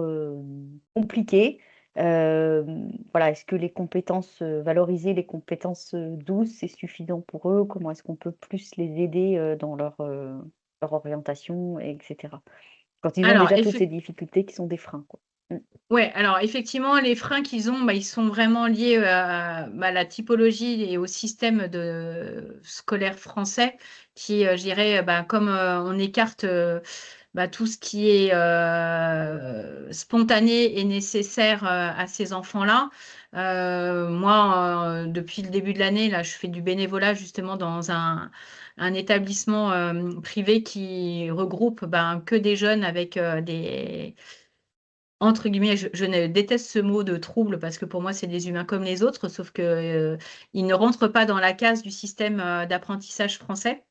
compliqués. Voilà, est-ce que valoriser les compétences douces, c'est suffisant pour eux? Comment est-ce qu'on peut plus les aider dans leur orientation, etc. Quand ils ont Alors, déjà toutes ces difficultés qui sont des freins, quoi. ouais, alors effectivement, les freins qu'ils ont, ils sont vraiment liés à la typologie et au système scolaire français qui, je dirais, comme on écarte tout ce qui est spontané et nécessaire à ces enfants-là. Moi, depuis le début de l'année, là, je fais du bénévolat justement dans un établissement privé qui regroupe que des jeunes avec des entre guillemets, je déteste ce mot de trouble parce que pour moi, c'est des humains comme les autres, sauf que ils ne rentrent pas dans la case du système d'apprentissage français.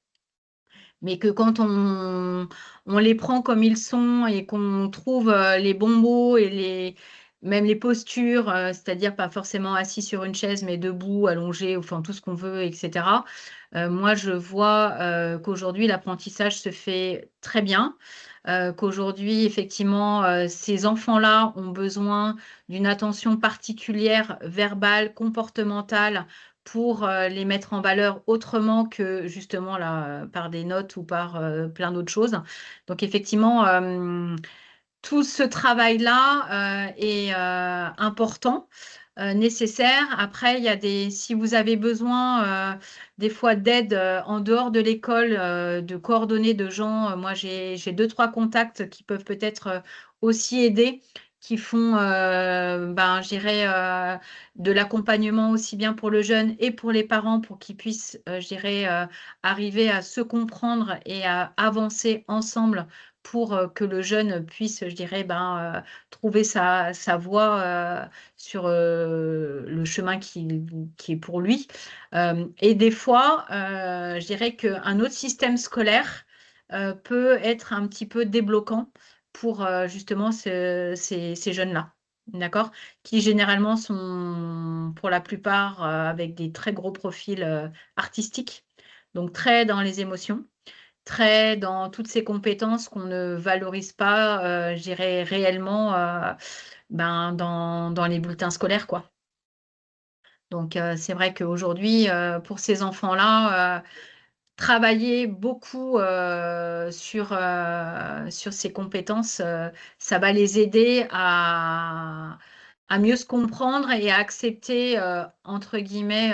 Mais que quand on les prend comme ils sont et qu'on trouve les bons mots et même les postures, c'est-à-dire pas forcément assis sur une chaise, mais debout, allongé, enfin tout ce qu'on veut, etc. Moi, je vois qu'aujourd'hui, l'apprentissage se fait très bien. Qu'aujourd'hui, effectivement, ces enfants-là ont besoin d'une attention particulière, verbale, comportementale, pour les mettre en valeur autrement que justement là, par des notes ou par plein d'autres choses. Donc effectivement, tout ce travail-là est important. nécessaires. Après, il y a si vous avez besoin des fois d'aide en dehors de l'école, de coordonnées de gens, moi j'ai 2-3 contacts qui peuvent peut-être aussi aider, qui font, je dirais, de l'accompagnement aussi bien pour le jeune et pour les parents pour qu'ils puissent, je dirais, arriver à se comprendre et à avancer ensemble pour que le jeune puisse, je dirais, trouver sa voie sur le chemin qui est pour lui. Et des fois, je dirais qu'un autre système scolaire peut être un petit peu débloquant pour justement ces jeunes-là, d'accord? Qui généralement sont pour la plupart avec des très gros profils artistiques, donc très dans les émotions, très dans toutes ces compétences qu'on ne valorise pas, je dirais réellement dans les bulletins scolaires, quoi. Donc, c'est vrai qu'aujourd'hui, pour ces enfants-là, travailler beaucoup sur ces compétences, ça va les aider à mieux se comprendre et à accepter, entre guillemets,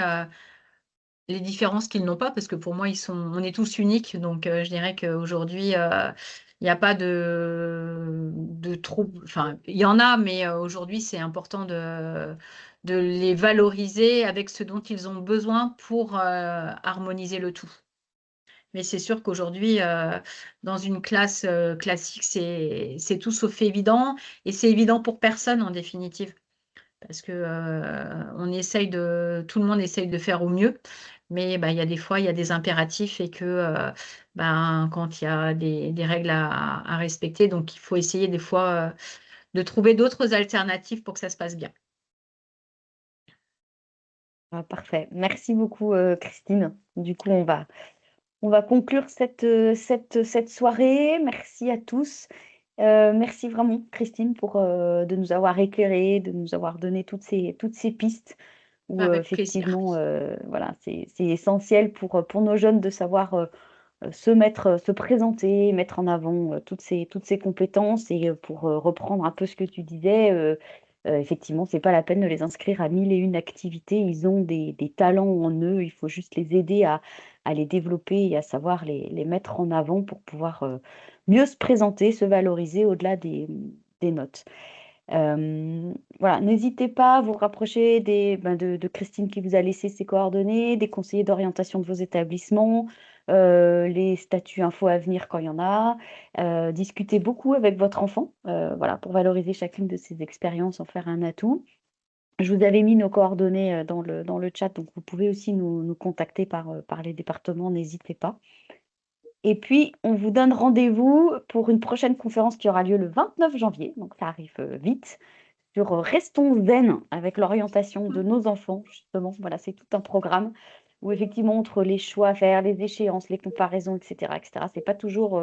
les différences qu'ils n'ont pas, parce que pour moi, on est tous uniques. Donc, je dirais qu'aujourd'hui, il n'y a pas de trouble. Enfin, il y en a, mais aujourd'hui, c'est important de les valoriser avec ce dont ils ont besoin pour harmoniser le tout. Mais c'est sûr qu'aujourd'hui, dans une classe classique, c'est tout sauf évident. Et c'est évident pour personne, en définitive. Parce que tout le monde essaye de faire au mieux. Mais il y a des fois, il y a des impératifs et que quand il y a des règles à respecter, donc il faut essayer des fois de trouver d'autres alternatives pour que ça se passe bien. Parfait. Merci beaucoup, Christine. Du coup, on va conclure cette soirée. Merci à tous. Merci vraiment, Christine, de nous avoir éclairés, de nous avoir donné toutes ces pistes où Avec plaisir. effectivement, voilà, c'est essentiel pour nos jeunes de savoir se présenter, mettre en avant toutes ces compétences. Et pour reprendre un peu ce que tu disais, effectivement, c'est pas la peine de les inscrire à 1001 activités. Ils ont des talents en eux. Il faut juste les aider à les développer et à savoir les mettre en avant pour pouvoir mieux se présenter, se valoriser au-delà des notes. Voilà, n'hésitez pas à vous rapprocher de Christine qui vous a laissé ses coordonnées, des conseillers d'orientation de vos établissements, les statuts info à venir quand il y en a. Discutez beaucoup avec votre enfant, voilà, pour valoriser chacune de ses expériences, en faire un atout. Je vous avais mis nos coordonnées dans le chat, donc vous pouvez aussi nous contacter par les départements, n'hésitez pas. Et puis, on vous donne rendez-vous pour une prochaine conférence qui aura lieu le 29 janvier, donc ça arrive vite, sur Restons zen avec l'orientation de nos enfants, justement. Voilà, c'est tout un programme où effectivement, entre les choix à faire, les échéances, les comparaisons, etc., c'est pas toujours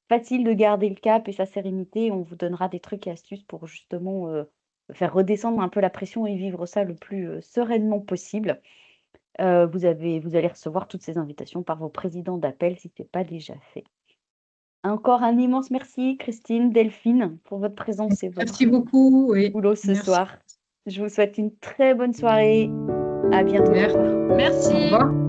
facile de garder le cap et sa sérénité. On vous donnera des trucs et astuces pour justement faire redescendre un peu la pression et vivre ça le plus sereinement possible. Vous allez recevoir toutes ces invitations par vos présidents d'appel si ce n'est pas déjà fait. Encore un immense merci, Christine, Delphine, pour votre présence et Merci votre beaucoup. boulot ce Merci. soir. Je vous souhaite une très bonne soirée. À bientôt. Merci. Merci. Au revoir.